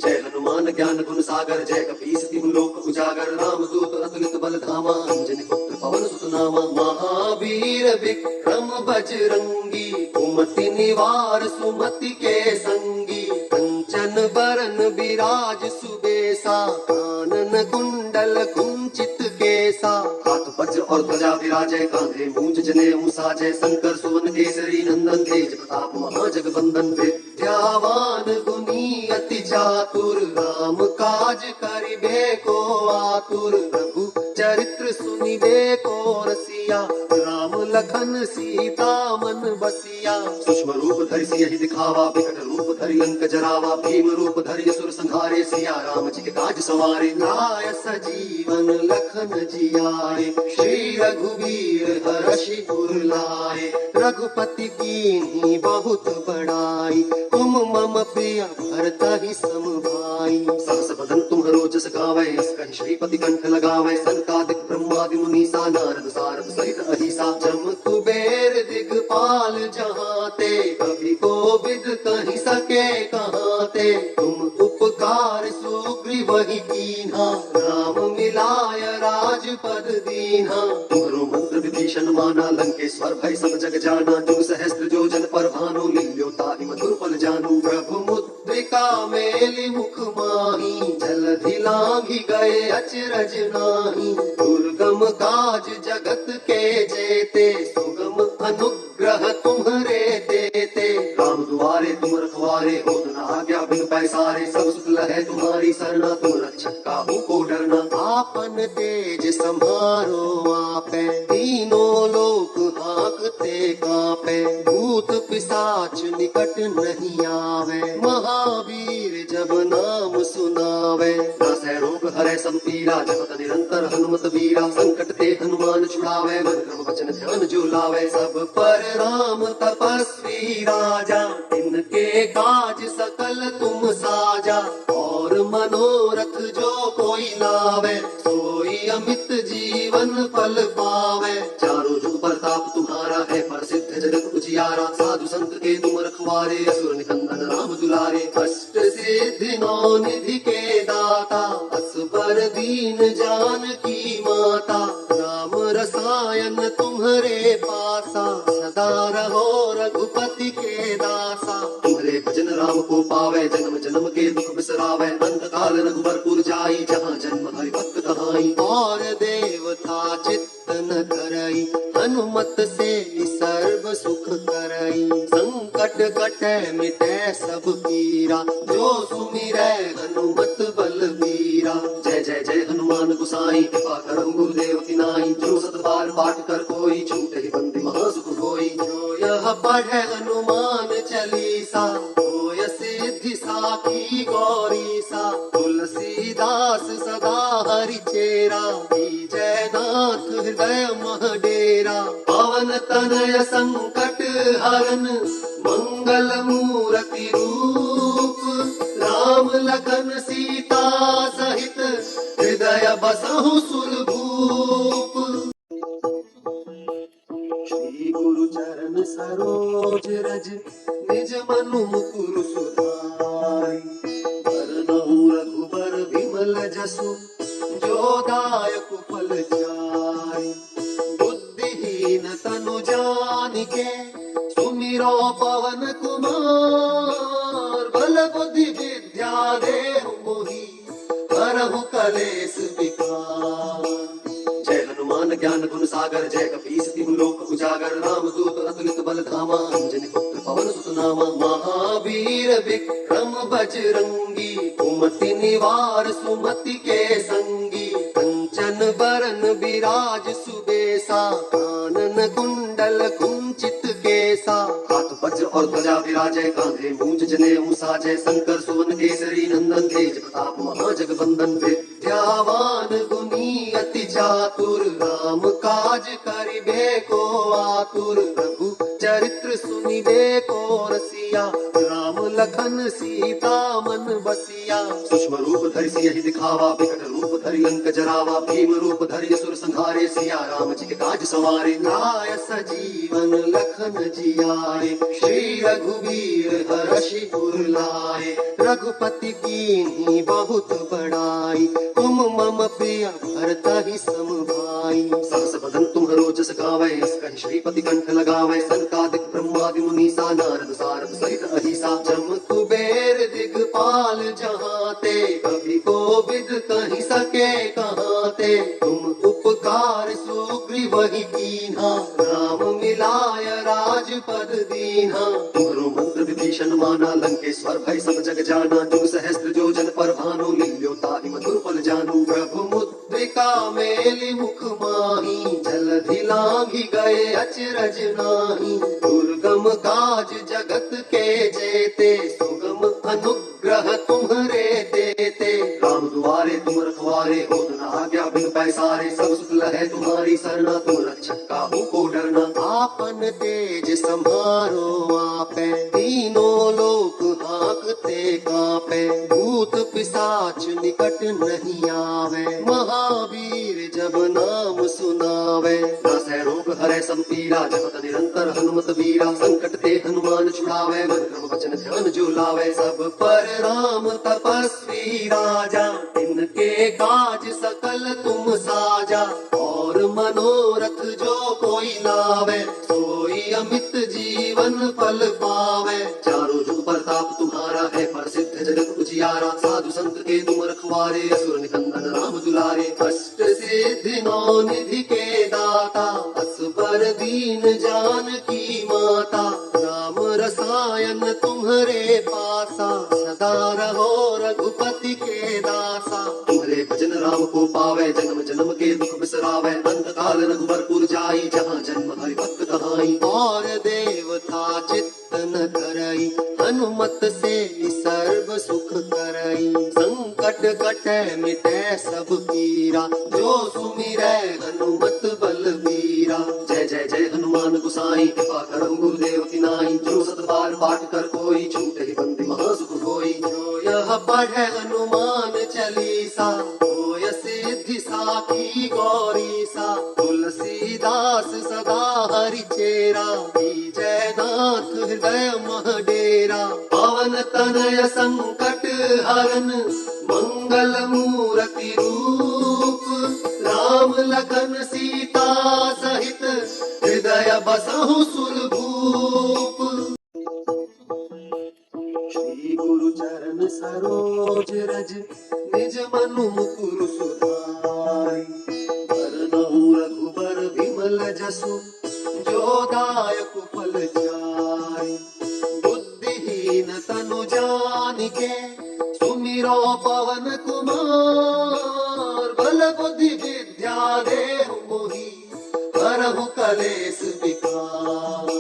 जय हनुमान ज्ञान गुण सागर, जय कपीस तिहु लोक उजागर। राम दूत अतुलित बल धामा, अंजनी पुत्र पवन सुत नामा। महावीर विक्रम बजरंगी, कुमति निवार सुमति के संगी। कंचन बरन विराज सुबेसा, कानन कुंडल कुंचित केसा। हाथ वज्र और ध्वजा विराजय, कांधे मूंज जनेऊ साजय। शंकर सुवन केसरी नंदन, तेज प्रताप महाजगवंदन। विद्यावान गुणी अति चातुर, राम काज करिबे को आतुर। प्रभु चरित्र सुनिबे को रसिया, राम लखन सीता मन बसिया। सूक्ष्म रूप धरि सियहि दिखावा, विकट रूप धरि लंक जरावा। भीम रूप धरि असुर संहारे, सिया राम जी के काज सवारे। लाय सजीवन लखन जियाए, श्री रघुवीर हरषि उर लाए। रघुपति कीन्ही बहुत बड़ाई, तुम मम प्रिय भरतहि सम भाई। सहस बदन तुम्हरो जस गावै, अस कहि श्रीपति कंठ लगावै। सनकादिक ब्रह्मादि मुनीसा, नारद सारद सहित अहिसा। जम कुबेर दिगपाल जहाते, कभी कोविद कहि सके कहाते। तुम उपकार सुग्रीवहि कीन्हा, राम मिलाय राजपद दीन्हा। तुम्हरो मंत्र विभीषण विभीषण माना, लंकेश्वर भय सब जग जाना। जुग सहस्त्र जो जन पर भानु, मिल्यो ताहि मधुर फल जानू। प्रभु मुद्रिका मेलि मुख माही, जलधि लांघि गए अचरज नाही। दुर्गम काज जगत के जेते, सुगम अनुग्रह तुम्हरे देते। राम दुआरे तुम रखवारे, होत न आज्ञा बिन पैसारे। सब सुख लहै तुम्हारी सरना, तुम रक्षक काहू को डरना। आपन तेज सम्हारो आपै, तीनों लोक हाँकते कांपै। भूत पिशाच निकट नहीं आवे, महावीर जब नाम सुनावे। नासै रोग हरै सब पीरा, जपत निरंतर हनुमत वीरा। संकट ते हनुमान छुड़ावे, मन क्रम वचन ध्यान जो लावे। सब पर राम तपस्वी राजा, तिनके काज सकल तुम साजा। और मनोरथ जो कोई लावे, सोई अमित जीवन फल पावे। चारों जुग प्रताप तुम्हारा है, प्रसिद्ध जगत उजियारा। साधु संत के तुम रखवारे, असुर निकंदन राम दुलारे। अष्ट सिद्धि नौ निधि के दाता, असबर दीन जानकी माता। राम रसायन तुम्हरे पासा, सदा रहो रघुपति के दासा। तुम्हारे भजन राम को पावे, जन्म जन्म के दुख बिसरावे। अंत काल रघुबरपुर जाई, जहाँ जन्म हरि भक्त कहाई। और देवता चित्त न धरई, हनुमत से सर्व सुख करई। संकट कटै मिटै सब पीरा, जो सुमिरै हनुमत बलबीरा। जय जय जय हनुमान गोसाई, कृपा करहु गुरुदेव की नाई। जो सत बार पाठ कर कोई, छूटे ही बंदी महासुख होई। जो यह पढ़े हनुमान चालीसा, होय सिद्धि साखी गौरीसा। तुलसीदास सदा हरि चेरा, जय नाथ हृदय मह डेरा। पवन तनय संकट हरन, मंगल मूर्ति रूप। राम लखन सीता सहित, हृदय बसहु सुरभूप। श्री गुरु चरण सरोज रज, निज मनु मुकुर सुधारि। बरनउँ रघुबर विमल जसु, जो दायक फल चारि। बुद्धिहीन तनु जानिके, सुमिरो पवन कुमार। बल बुद्धि विद्या देहु मोहि, हरहु कलेस विकार। जय हनुमान ज्ञान गुण सागर, जय कपीस तिहु लोक उजागर। राम दूत अतुलित बल धामा, अंजनी पुत्र पवन सुत नामा। महावीर विक्रम बजरंगी, कुमति निवार सुमति के संगी। कंचन बरन विराज सुबेसा, कानन कुंडल कुंचित केसा। हाथ वज्र और ध्वजा विराजय, कांधे मूंज जनेऊ साजय। शंकर सुवन केसरी नंदन, तेज प्रताप महाजगवंदन। विद्यावान गुणी अति चातुर, राम काज करिबे को आतुर। प्रभु चरित्र सुनिबे को रसिया, राम लखन सीता मन बसिया। सूक्ष्म रूप धरि सियहि दिखावा, विकट रूप धरि लंक जरावा। भीम रूप धरि असुर संहारे, सिया राम जी के काज सवारे। लाय सजीवन लखन जियाए, श्री रघुवीर हरषि उर लाए। रघुपति कीन्ही बहुत बड़ाई, तुम मम प्रिय भरतहि सम भाई। सहस बदन तुम्हरो जस गावै, अस कहि श्रीपति कंठ लगावै। सनकादिक ब्रह्मादि मुनीसा, नारद सारद सहित अहिसा। जम कुबेर दिगपाल जहाते, कवि कोविद कहि सके कहाते। तुम उपकार सुग्रीवहि कीन्हा, राम मिलाय राजपद दीन्हा। तुम्हरो मंत्र विभीषण माना, लंकेश्वर भय सब जग जाना। जुग सहस्त्र जो जन पर भानु, मिल्यो ताहि मधुर फल जानू। प्रभु मुद्रिका मेलि मुख माही, जलधि लांघि गए अचरज नाही। दुर्गम काज जगत के जेते, सुगम अनुग्रह तुम्हरे देते। राम दुआरे तुम रखवारे, होत न आज्ञा बिन पैसारे। सब सुख लहै तुम्हारी सरना, तुम रक्षक काहू को डरना। आपन तेज सम्हारो आपै, तीनों लोक हाँकते कांपै। भूत पिशाच निकट नहीं आवे, महावीर जब नाम सुनावे। नासै रोग हरै सब पीरा, जपत निरंतर हनुमत वीरा। संकट ते हनुमान छुड़ावे, मन क्रम वचन ध्यान जो लावे। सब पर राम तपस्वी राजा, तिनके काज सकल तुम साजा। और और मनोरथ जो कोई लावे, सोई अमित जीवन फल पावे। चारों जुग प्रताप तुम्हारा है, प्रसिद्ध जगत उजियारा। साधु संत के तुम रखवारे, असुर निकंदन राम दुलारे। अष्ट सिद्धि नौ निधि के दाता, असबर दीन जानकी माता। राम रसायन तुम्हारे पासा, सदा रहो रघुपति के दासा। तुम्हारे भजन राम को पावे, जन्म जन्म के दुख बिसरावे। अंत काल रघुबरपुर जाई, जहाँ जन्म हरि भक्त कहाई। और देवता चित्त न करई, हनुमत से सर्व सुख करई। संकट कटे मिटे सब पीरा, जो सुमिरै हनुमत बलबीरा। जय जय जय हनुमान गोसाई, कृपा करहु गुरुदेव की नाई। जो सत बार पाठ कर कोई, छूटे ही बंदी महासुख होई। जो यह पढ़े हनुमान चालीसा, होय सिद्धि साखी गौरीसा। तुलसीदास सदा हरि चेरा, जय नाथ हृदय मह डेरा। पवन तनय संकट हरन, मंगल मूर्ति रूप। राम लखन सीता सहित, हृदय बसहु सुरभूप। श्री गुरु चरण सरोज रज, निज मनु मुकुर सुधारि। वरनहु रघुबर विमल जसु, जो दायक फल चारि। बुद्धिहीन तनु जानिके, सुमिरो पवन कुमार। बल बुद्धि विद्या देहु मोहि, हरहु कलेस विकार।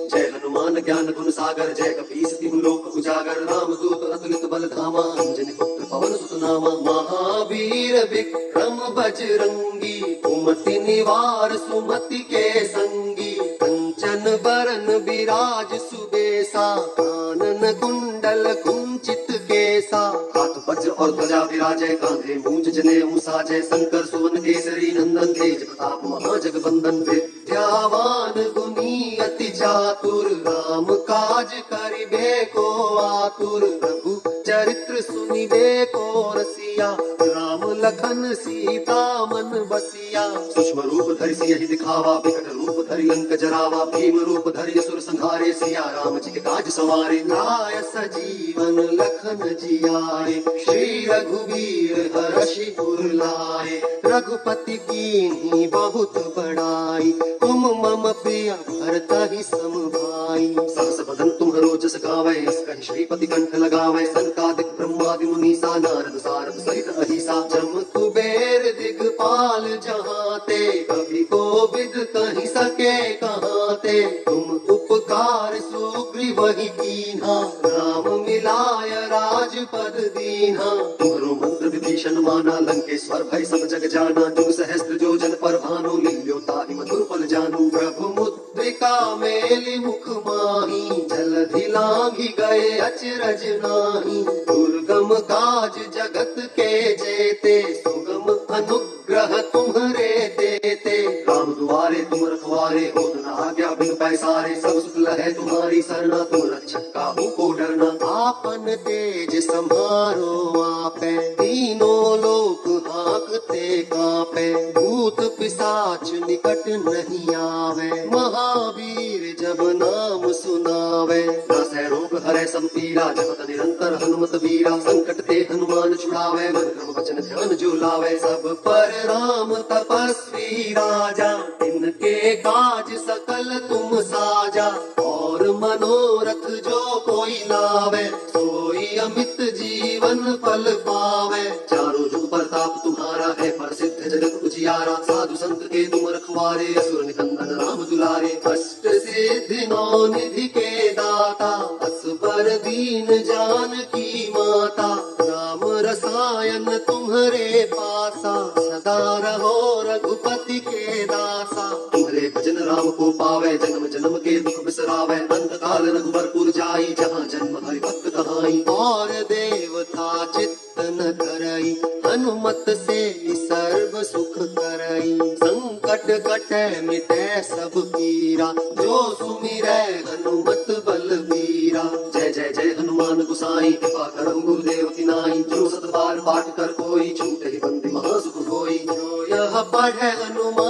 जय हनुमान ज्ञान गुण सागर, जय कपीस तिहु लोक उजागर। रामदूत अतुलित बल धामा, अंजनी पुत्र पवन सुत नामा। महावीर विक्रम बजरंगी, कुमति निवार सुमति के संगी। कंचन बरन विराज सुबेसा, कानन कुंडल कुंचित केसा। हाथ वज्र और ध्वजा विराजय, कांधे मूंज जनेऊ साजय। शंकर सुवन केसरी नंदन, तेज प्रताप महाजगवंदन। विद्यावान गुणी अति चातुर, राम काज करिबे को आतुर। प्रभु चरित्र सुनिबे को रसिया, राम लखन सीता मन बसिया। सूक्ष्म रूप धरि सियहि दिखावा, विकट रूप धरि लंक जरावा। भीम रूप धरि असुर संहारे, सिया राम जी के काज सवारे। लाय सजीवन लखन जियाए, श्री रघुवीर हर्षि उर लाए। रघुपति कीन्ही बहुत बड़ाई, तुम मम प्रिय भरतहि सम भाई। सहस बदन तुम्हरो जस गावै, अस कहि श्रीपति कंठ लगावै। सनकादिक ब्रह्मादि मुनीसा, नारद सारद सहित अहिसा। जम कुबेर दिगपाल जहाते, कभी कोविद कहि सके कहाते। तुम उपकार सुग्रीवहि कीन्हा, राम मिलाय राजपद दीन्हा। तुम्हरो मंत्र विभीषण माना, लंकेश्वर भय सब जग जाना। जुग सहस्त्र जो जन पर भानु, लील्यो ताहि मधुर फल जानू। प्रभु मुद्रिका मेलि मुख माही, जलधि लांघि गए अचरज नाही। दुर्गम काज जगत के जेते, सुगम अनुग्रह तुम्हरे देते। राम दुआरे तुम रखवारे, होत न आज्ञा बिन पैसारे। सब सुख लहै तुम्हारी सरना, तुम रक्षक काहू को डरना। आपन तेज सम्हारो आपै, तीनों लोक हांकते कांपै। भूत पिशाच निकट नहीं आवे, महावीर जब नाम सुनावे। नासै रोग हरै सब पीरा, जपत निरंतर हनुमत वीरा। संकट ते हनुमान छुड़ावे, मन क्रम वचन ध्यान जो लावे। सब पर राम तपस्वी राजा, इनके काज सकल तुम साजा। और मनोरथ जो कोई लावे, सोई अमित जीवन फल पावे। चारों जुग प्रताप तुम्हारा है, प्रसिद्ध जगत उजियारा। साधु संत के तुम रखवारे, असुर निकंदन राम दुलारे। अष्ट सिद्धि नौ निधि के दाता, असबर दीन जानकी माता। राम रसायन तुम्हारे पासा, सदा रहो रघुपति के दासा। तुम्हारे भजन राम को पावे, जन्म जन्म के दुख बिसरावे। अंत काल रघुबरपुर जाई, जहाँ जन्म हरि भक्त कहाई। और देवता चित्त न करई, हनुमत से सर्व सुख करई। संकट कटे मिटे सब पीरा, जो सुमिरै हनुमत बलबीरा। जय जय जय हनुमान गोसाई, कृपा करहु गुरुदेव की नाई। जो सत बार पाठ कर कोई, छूटे ही बंदी महासुख होई। जो यह पढ़े हनुमान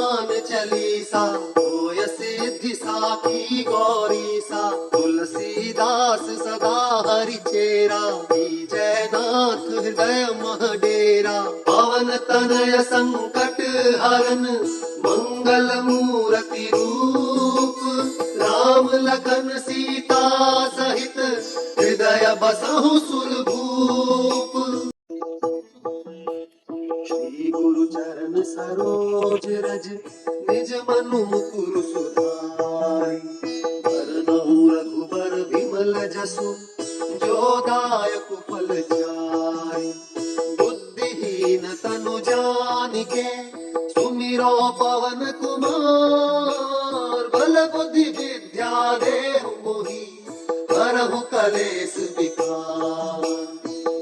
की गौरी सा, तुलसीदास सदा हरि चेरा, जयनाथ हृदय मह डेरा। पवन तनय संकट हरन मंगल मूर्ति रूप, राम लखन सीता सहित हृदय बसहु सुरभूप। श्री गुरु चरण सरोज रज, निज मनु मुकुर सुधारि। बरनउँ रघुबर विमल जसु, जो दायक फल चारि। बुद्धिहीन तनु जानिके, सुमिरो पवन कुमार। बल बुद्धि विद्या देहु मोहि, हरहु कलेस विकार।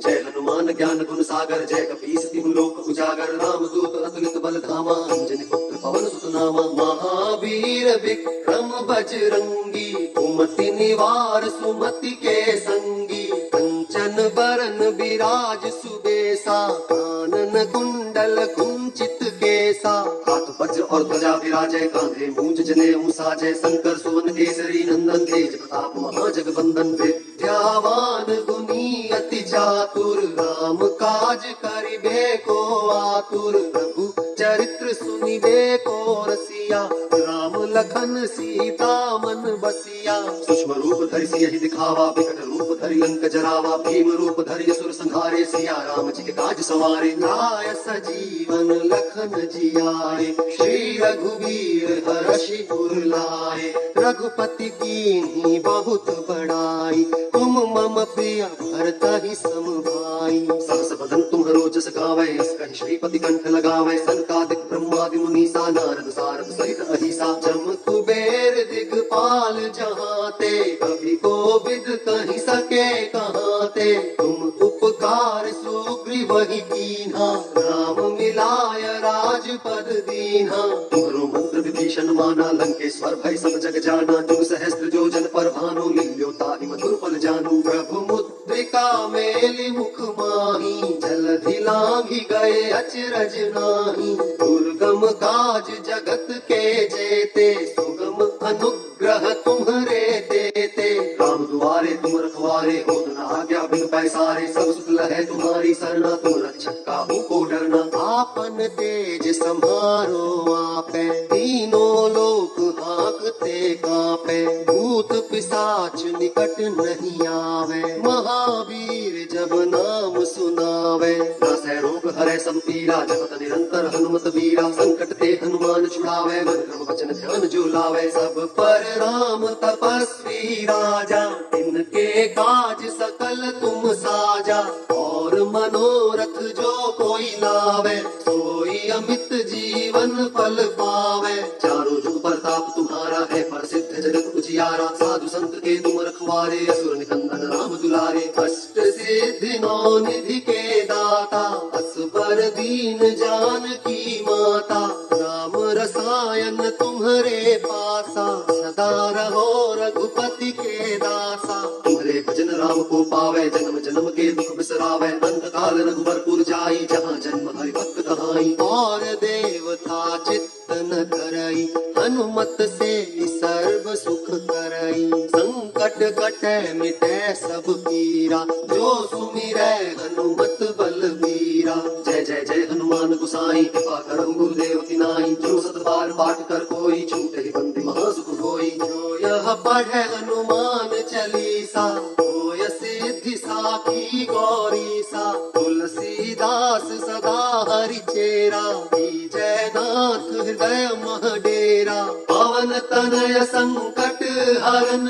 जय हनुमान ज्ञान गुण सागर, जय कपीस तिहु लोक उजागर। रामदूत अतुलित बल धामा, अंजनी पुत्र पवन सुत नामा। महावीर विक्रम बजरंगी, कुमति निवार सुमति के संगी। कंचन बरन बिराज सुबेसा, कानन कुंडल कुंचित केसा। हाथ वज्र और ध्वजा विराजय, कांधे मूंज जनेऊ साजय। शंकर सुवन केसरी नंदन, तेज प्रताप महाजगवंदन। विद्यावान गुणी अति चातुर, राम काज करिबे को आतुर। प्रभु चरित्र सुनिबे को रसिया, राम लखन सीता मन बसिया। सूक्ष्म रूप धरि सियहि दिखावा, विकट रूप धरि लंक जरावा। भीम रूप धरि असुर संहारे, सिया राम जी के काज सवारे। लाय सजीवन लखन जियाए, श्री रघुवीर हर्षि उर लाए। रघुपति कीन्ही बहुत बड़ाई, तुम मम प्रिय भरतहि सम भाई। सहस बदन तुम्हरो जस गावै, अस कहि श्रीपति कंठ लगावै। सनकादिक ब्रह्मादि मुनीसा, नारद सारद सहित अहिसा। जम कुबेर दिगपाल जहाँ ते, कभी कोविद कहि सके कहाँ ते। तुम उपकार सुग्रीवहि कीन्हा, राम मिलाय राजपद दीन्हा। तुम्हरो मंत्र विभीषण माना, लंकेश्वर भय सब जग जाना। जुग सहस्त्र जो जन पर भानु, लील्यो ताहि मधुर फल जानू। प्रभु मुद्रिका मेलि मुख माही, जलधि लांघि गए अचरज नाही। दुर्गम काज जगत के जेते, सुगम अनुग्रह तुम्हरे देते। राम दुआरे तुम रखवारे, होत न आज्ञा बिनु पैसारे। सब सुख लहै तुम्हारी सरना, तुम रक्षक काहू को डरना। आपन तेज सम्हारो आपै, तीनों लोक हांकते कांपै। भूत पिशाच निकट नहीं आवे, महावीर जब नाम सुनावे। नासै रोग हरै सब पीरा, जपत निरंतर हनुमत वीरा। संकट ते हनुमान छुड़ावे, मन क्रम वचन ध्यान जो लावे। सब पर राम तपस्वी राजा, इनके काज सकल तुम साजा। और मनोरथ जो कोई लावे, सोई अमित जीवन फल पावे। चारों जुग परताप तुम्हारा है, प्रसिद्ध जगत उजियारा। साधु संत के तुम रखवारे, असुर निकंदन राम दुलारे। अष्ट सिद्धि नौ निधि के दाता, असबर दीन जानकी माता। राम रसायन तुम्हरे पासा, सदा रहो रघुपति के दासा। तुम्हारे भजन राम को पावे, जन्म जन्म के दुख बिसरावे। अंत काल रघुबरपुर जाई, जहाँ जन्म हरि भक्त कहाई। और देवता चित्त न धरई, हनुमत से सर्व सुख करई। संकट कटै मिटै सब पीरा, जो सुमिरै हनुमत बलबीरा। जय जय जय हनुमान गोसाई, कृपा करहु गुरुदेव की नाई। जो सत बार पाठ कर कोई, छूटहि बंदी महासुख होई। जो यह पढ़ै हनुमान चालीसा, होय सिद्धि साखी गौरी सा। तुलसीदास सदा हरि चेरा, जयनाथ हृदय मह डेरा। पवन तनय संकट हरन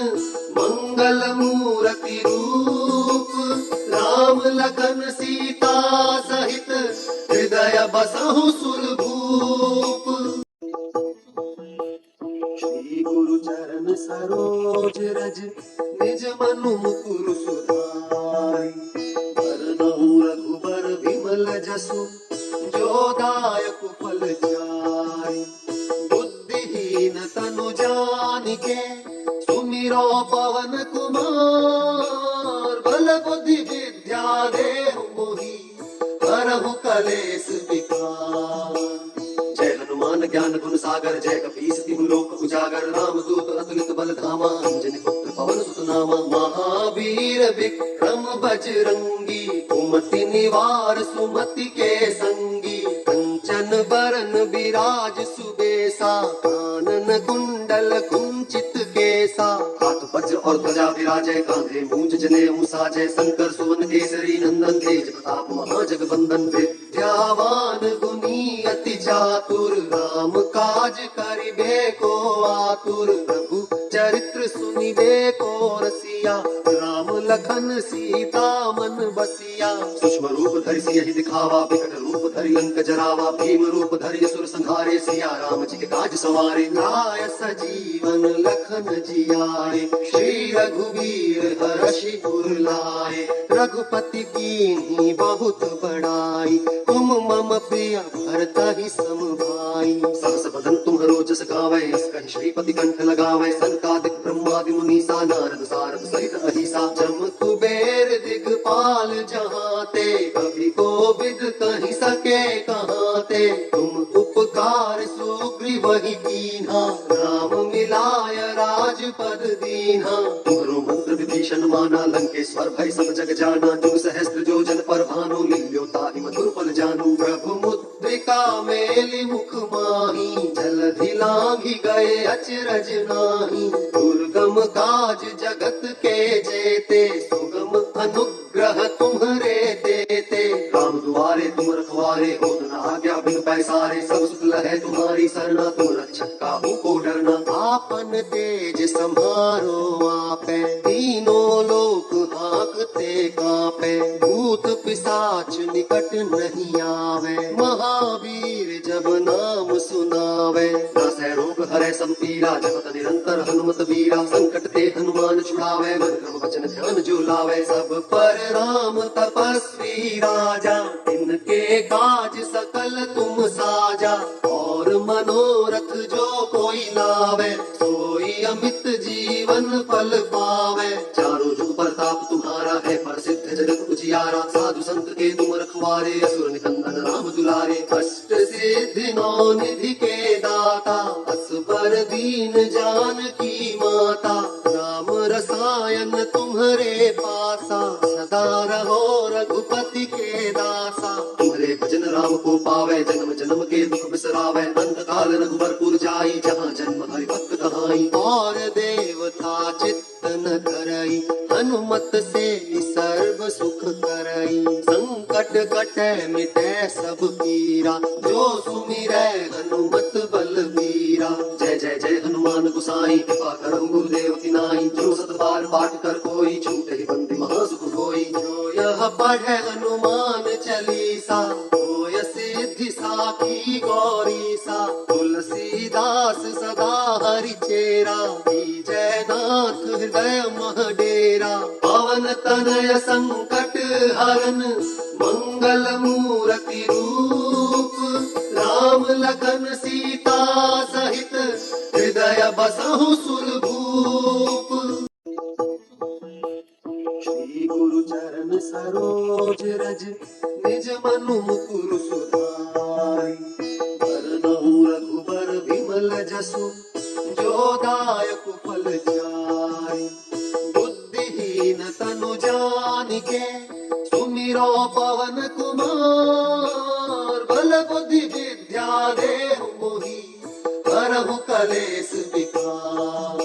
मंगल मूर्ति रूप, राम लखन सीता सहित हृदय बसहु सुरभूप। श्री गुरु चरण सरोज रज, निज मनु मुकुर सुधारि। बरनउँ रघुबर विमल जसु, जो दायक फल चारि। बुद्धिहीन तनु जानिके, सुमिरो पवन कुमार। बल बुद्धि विद्या देहु मोहि, हरहु कलेस विकार। जय हनुमान ज्ञान गुण सागर, जय कपीस तिहु लोक उजागर। राम दूत अतुलित बल धामा, अंजनी पुत्र पवन सुत नामा। महावीर विक्रम बजरंगी, कुमति निवार सुमति के संगी। कंचन बरन विराज सुबेसा, कानन कुंडल कुंचित केसा। हाथ वज्र और ध्वजा विराजय, कांधे मूंज जनेऊ साजय। शंकर सुवन केसरी नंदन, तेज प्रताप महाजगवंदन। विद्यावान गुणी अति चातुर, राम काज करिबे को आतुर। प्रभु चरित्र सुनिबे को रसिया, राम लखन सीता मन बसिया। सूक्ष्म रूप धरि सियहि दिखावा, विकट रूप धरि लंक जरावा। भीम रूप धरि असुर संहारे, सिया राम जी के काज सवारे। लाय सजीवन लखन जियाए, श्री रघुवीर हरषि उर लाए। रघुपति कीन्ही बहुत बड़ाई, तुम मम प्रिय भरतहि सम भाई। सहस बदन तुम्हरो जस गावै, अस कहि श्रीपति कंठ लगावै। सनकादिक ब्रह्मादि मुनीसा, नारद सारद सहित अहिसा। जम कुबेर दिगपाल जहाते, कवि कोविद कहि सके कहाते। तुम उपकार सुग्रीवहि कीन्हा, राम मिलाय राजपद दीन्हा। तुम्हरो मंत्र विभीषण माना, लंकेश्वर भय सब जग जाना। जुग सहस्त्र जो जन पर भानु, लील्यो ताहि मधुर फल जानू। प्रभु मुद्रिका मेलि मुख माही, जलधि लांघि गए अचरज नाही। दुर्गम काज जगत के जेते, सुगम अनुग्रह तुम्हरे देते। राम दुआरे तुम रखवारे, होत न आज्ञा बिन पैसारे। सब सुख लहै तुम्हारी सरना, तुम रक्षक काहू को डरना। आपन तेज सम्हारो आपै, तीनों लोक हांकते कांपै। भूत पिशाच निकट नहीं आवे, महावीर जब नाम सुनावे। नासै रोग हरै सब पीरा, जपत निरंतर हनुमत बीरा। संकट ते हनुमान छुड़ावे, मन क्रम वचन ध्यान जो लावे। सब पर राम तपस्वी राजा, इनके काज सकल तुम साजा। और मनोरथ जो कोई लावे, सोई अमित जीवन फल पावे। चारों जुग प्रताप तुम्हारा है, प्रसिद्ध जगत उजियारा। साधु संत के तुम रखवारे, असुर निकंदन राम दुलारे। अष्ट सिद्धि नौ निधि के दाता, असबर दीन जानकी माता। राम रसायन तुम्हरे पासा, सदा रहो रघुपति के दासा। तुम्हारे भजन राम को पावे, जन्म जन्म के दुख बिसरावे। अंत काल रघुबरपुर जाई, जहाँ जन्म हरि भक्त कहाई। और देवता चित्त न करई, हनुमत से सर्व सुख करई। संकट कटै मिटै सब पीरा, जो सुमिरै हनुमत बलबीरा। जय जय जय हनुमान गोसाई, कृपा करहु गुरुदेव की नाई। जो सत बार पाठ कर कोई, छूटहि बंदी महासुख होई। जो यह पढ़ै हनुमान चालीसा, होय सिद्धि साखी गौरीसा। तुलसीदास सदा हरि चेरा, जय नाथ हृदय मह डेरा। पवन तनय संकट हरन, मंगल मूर्ति रूप। राम लखन सीता सहित, हृदय बसहु सुरभूप। श्री गुरु चरण सरोज रज, निज मनु मुकुर सुधारि। बरनउँ रघुबर विमल जसु, जो दायक फल चारि। बुद्धिहीन तनु जानिके, सुमिरो पवन कुमार। बल बुद्धि विद्या देहु मोहि, हरहु कलेस विकार।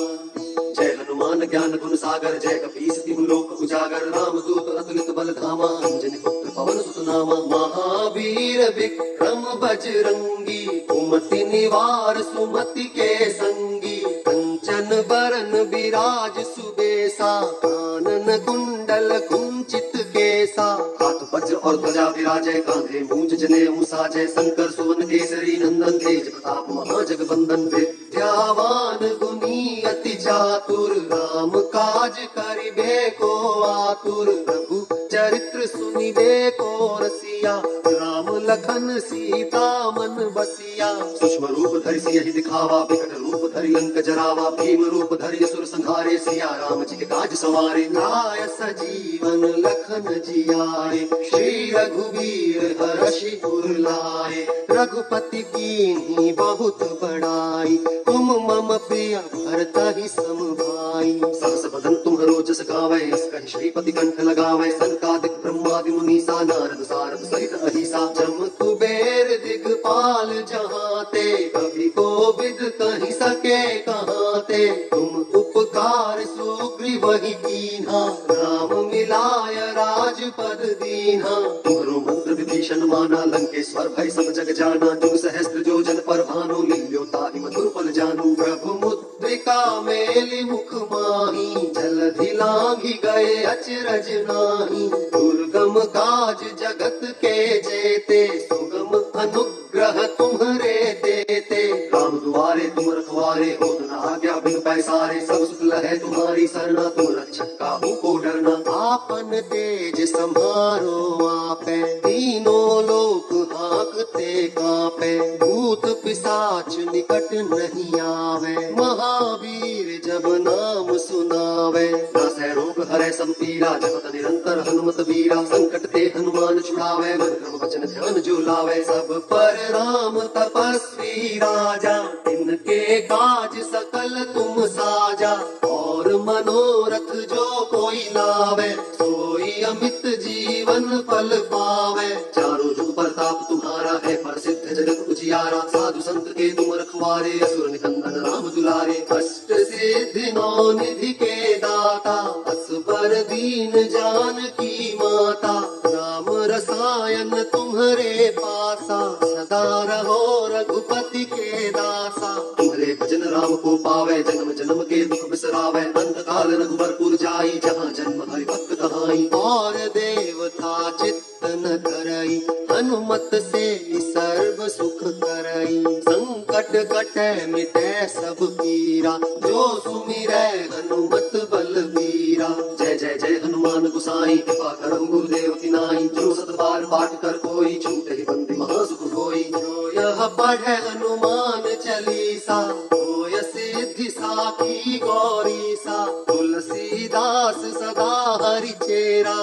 जय हनुमान ज्ञान गुण सागर, जय कपीस तिहु लोक उजागर। राम दूत अतुलित बल धामा, अंजनी पुत्र पवन सुत नामा। महावीर विक्रम बजरंगी, कुमति निवार सुमति के संगी। कंचन बरन विराज सुबेसा, कानन कुंडल कुंचित केसा। हाथ वज्र और ध्वजा विराजय, कांधे मूंज जनेऊ साजय। शंकर सुवन केसरी नंदन, तेज प्रताप महाजगवंदन। विद्यावान गुणी अति चातुर, राम काज करिबे को आतुर। प्रभु चरित्र सुनिबे को रसिया, राम लखन लखन सीता मन बसिया। सूक्ष्म रूप धरि सियहि दिखावा, विकट रूप धरि लंक जरावा। भीम रूप धरि असुर संहारे, सिया राम जी के काज सवारे। लाय सजीवन लखन जियाए, श्री रघुवीर हर्षि उर लाए। रघुपति कीन्ही बहुत बड़ाई, तुम मम प्रिय भरतहि सम भाई। सहस बदन तुम्हरो जस गावै, अस कहि श्रीपति कंठ लगावै। सनकादिक ब्रह्मादि मुनीसा, नारद सारद सहित अहिसा। जम कुबेर दिगपाल जहाँ ते, कवि कोविद कहि सके कहाँ ते। तुम उपकार सुग्रीवहि कीन्हा, राम मिलाय राजपद दीन्हा। तुम्हरो मंत्र विभीषण माना, लंकेश्वर भय सब जग जाना। जुग सहस्त्र जो जन पर भानु, लील्यो ताहि मधुर फल जानू। प्रभु मुद्रिका मेलि मुख माही, जलधि लांघि गए अचरज नाही। दुर्गम काज जगत के जेते, सुगम अनुग्रह तुम्हरे देते। राम दुआरे तुम रखवारे, होत न आज्ञा बिन पैसारे। सब सुख लहै तुम्हारी सरना, तुम रक्षक काहू को डरना। आपन तेज सम्हारो आपै, तीनों लोक हांकते कांपै। भूत पिशाच निकट नहीं आवे, महावीर जब नाम सुनावे। नासै रोग हरै सब पीरा, जपत निरंतर हनुमत बीरा। संकट ते हनुमान छुड़ावे, मन क्रम वचन ध्यान जो लावे। सब पर राम तपस्वी राजा, तिनके काज सकल तुम साजा। और मनोरथ जो कोई लावे, सोई अमित जीवन फल पावे। चारों जुग प्रताप तुम्हारा है, प्रसिद्ध जगत उजियारा। साधु संत के तुम रखवारे, असुर निकंदन राम दुलारे। अष्ट सिद्धि नौ निधि के दाता, असबर दीन जानकी माता। राम रसायन तुम्हरे पासा, सदा रहो रघुपति के दासा। तुम्हारे भजन राम को पावे, जन्म जन्म के दुख बिसरावे। अंत काल रघुबरपुर जाई, जहाँ जन्म हरि भक्त कहाई। और देवता चित्त न धरई, हनुमत से सर्व सुख करई। संकट कटै मिटै सब पीरा, जो सुमिरै हनुमत बलबीरा। जय जय जय हनुमान गोसाई, कृपा करहु गुरुदेव की नाई। जो सत बार पाठ कर कोई, छूटहि बंदी महासुख होई। जो यह पढ़ै हनुमान चालीसा, होय सिद्धि साखी गौरीसा। तुलसीदास सदा हरि चेरा,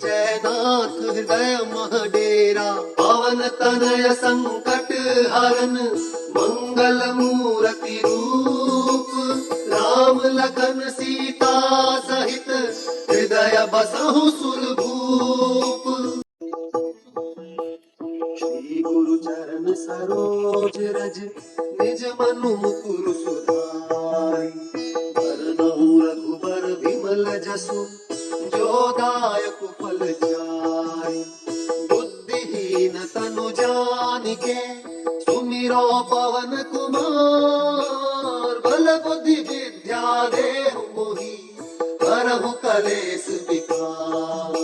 जय नाथ हृदय मह डेरा। पवन तनय संकट हरन, मंगल मूर्ति रूप। राम लखन सीता सहित, हृदय बसहु सुरभूप। श्री गुरु चरण सरोज रज, निज मनु मुकुर सुधारि। बरनउँ रघुबर विमल जसु, जो दायक फल चारि। बुद्धिहीन तनु जानिके, सुमिरो पवन कुमार। बल बुद्धि विद्या देहु मोहि, हरहु कलेस विकार।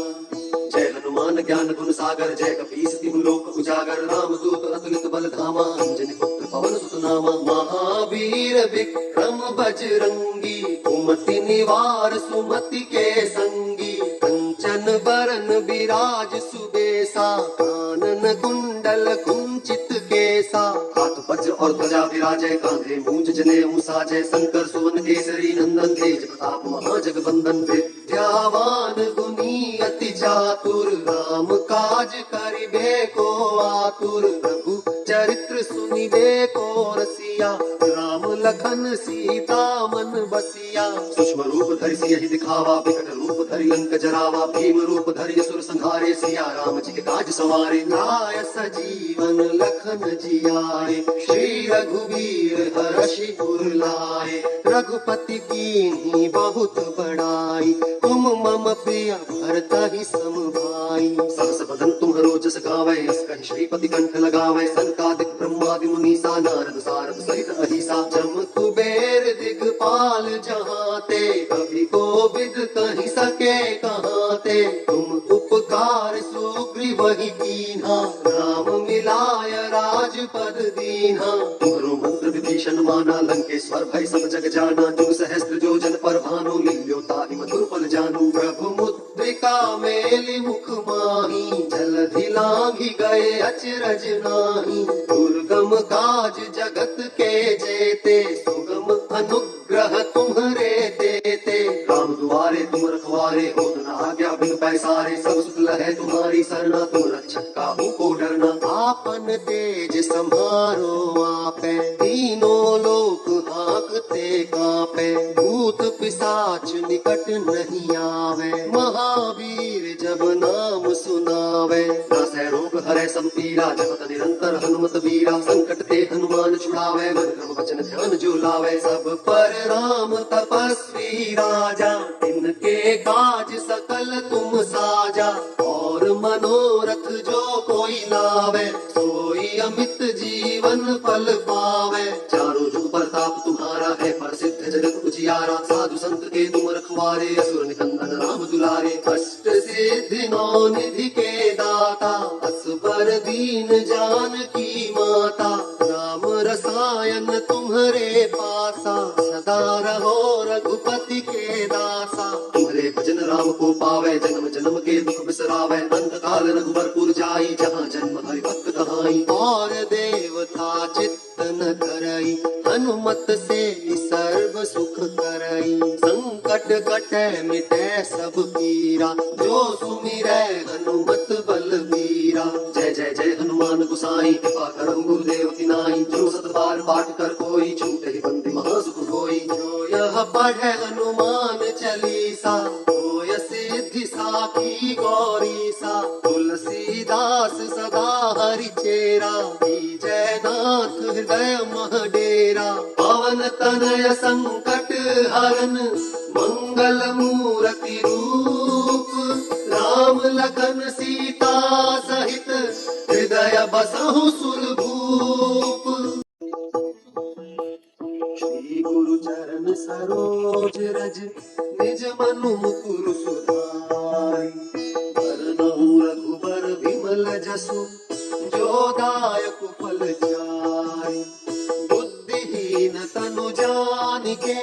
जय हनुमान ज्ञान गुण सागर, जय कपीस तिहु लोक उजागर। राम दूत अतुलित बल धामा, अंजनी पुत्र पवन सुत नामा। महावीर विक्रम बजरंगी, कुमति निवार सुमति के संगी। कंचन बरन विराज सुबेसा, कानन कुंडल कुंचित केसा। हाथ वज्र और ध्वजा विराजै, कांधे मूंज जनेऊ साजै। शंकर सुवन केसरी नंदन, तेज प्रताप महाजगबंदन। विद्यावान गुणी अति चातुर, राम काज करिबे को आतुर। प्रभु चरित्र सुनिबे को रसिया, राम लखन सीता मन बसिया। सूक्ष्म रूप धरि सियहि दिखावा, विकट रूप धरि लंक जरावा। भीम रूप धरि असुर संहारे, सिया राम जी के काज सवारे। लाय सजीवन लखन जियाए, श्री रघुवीर हर्षि उर लाए। रघुपति कीन्ही बहुत बड़ाई, तुम मम प्रिय भरतहि सम भाई। सहस बदन तुम्हरो जस गावै, अस कहि श्रीपति कंठ लगावै। सनकादिक ब्रह्मादि मुनीसा, नारद सारद सहित अहिसा। जम कुबेर दिगपाल जहाँ ते, कवि कोविद कहि सके कहाँ ते। तुम उपकार सुग्रीवहि कीन्हा, राम मिलाय राजपद दीन्हा। तुम्हरो मंत्र विभीषण माना, लंकेश्वर भय सब जग जाना। जुग सहस्त्र जो जन पर भानु, लील्यो ताहि मधुर फल जानू। प्रभु मुद्रिका मुद्रिका मेलि मुख माही, जलधि लांघि गए अचरज नाही। दुर्गम काज जगत के जेते, सुगम अनुग्रह तुम्हरे देते। राम दुआरे तुम रखवारे, होत न आज्ञा बिन पैसारे। सब सुख लहै तुम्हारी सरना, तुम रक्षक काहू को डरना। आपन तेज सम्हारो आपै, तीनों लोक हाँकते कांपै। भूत पिशाच निकट नहीं आवे, महावीर जब नाम सुनावे। नासै रोग हरै सब पीरा, जपत निरंतर हनुमत बीरा। संकट ते हनुमान छुड़ावे, मन क्रम वचन ध्यान जो लावे। सब पर राम तपस्वी राजा, तिनके काज सकल तुम साजा। और मनोरथ जो कोई लावे, सोई अमित जीवन फल पावे। चारों जुग प्रताप तुम्हारा है, प्रसिद्ध जगत उजियारा। साधु संत के तुम रखवारे, असुर निकंदन राम दुलारे। अष्ट सिद्धि नौ निधि के दाता, असबर दीन जानकी माता। राम रसायन तुम्हरे पासा, सदा रहो रघुपति के दासा। तुम्हारे भजन राम को पावे, जन्म जन्म के दुख बिसरावे। अंत काल रघुबरपुर जाई, जहाँ जन्म हरि भक्त कहाई। और देवता चित्त न धरई, हनुमत से सर्व सुख करई। संकट कटै मिटै सब पीरा, जो सुमिरै हनुमत बलबीरा। जय जय जय हनुमान गोसाई, कृपा करहु गुरुदेव की नाई। जो सत बार पाठ कर कोई, छूटहि बंदी महासुख होई। जो यह पढ़ै हनुमान चालीसा, होय सिद्धि साखी गौरीसा। तुलसीदास सदा हरि चेरा, जय नाथ हृदय मह डेरा। पवन तनय संकट हरन, मंगल मूर्ति रूप। राम लखन सीता सहित, हृदय बसहु सुरभूप। श्री गुरु चरण सरोज रज, निज मनु मुकुर सुधारि। बरनउँ रघुबर विमल जसु, जो दायक फल चारि। बुद्धिहीन तनु जानिके,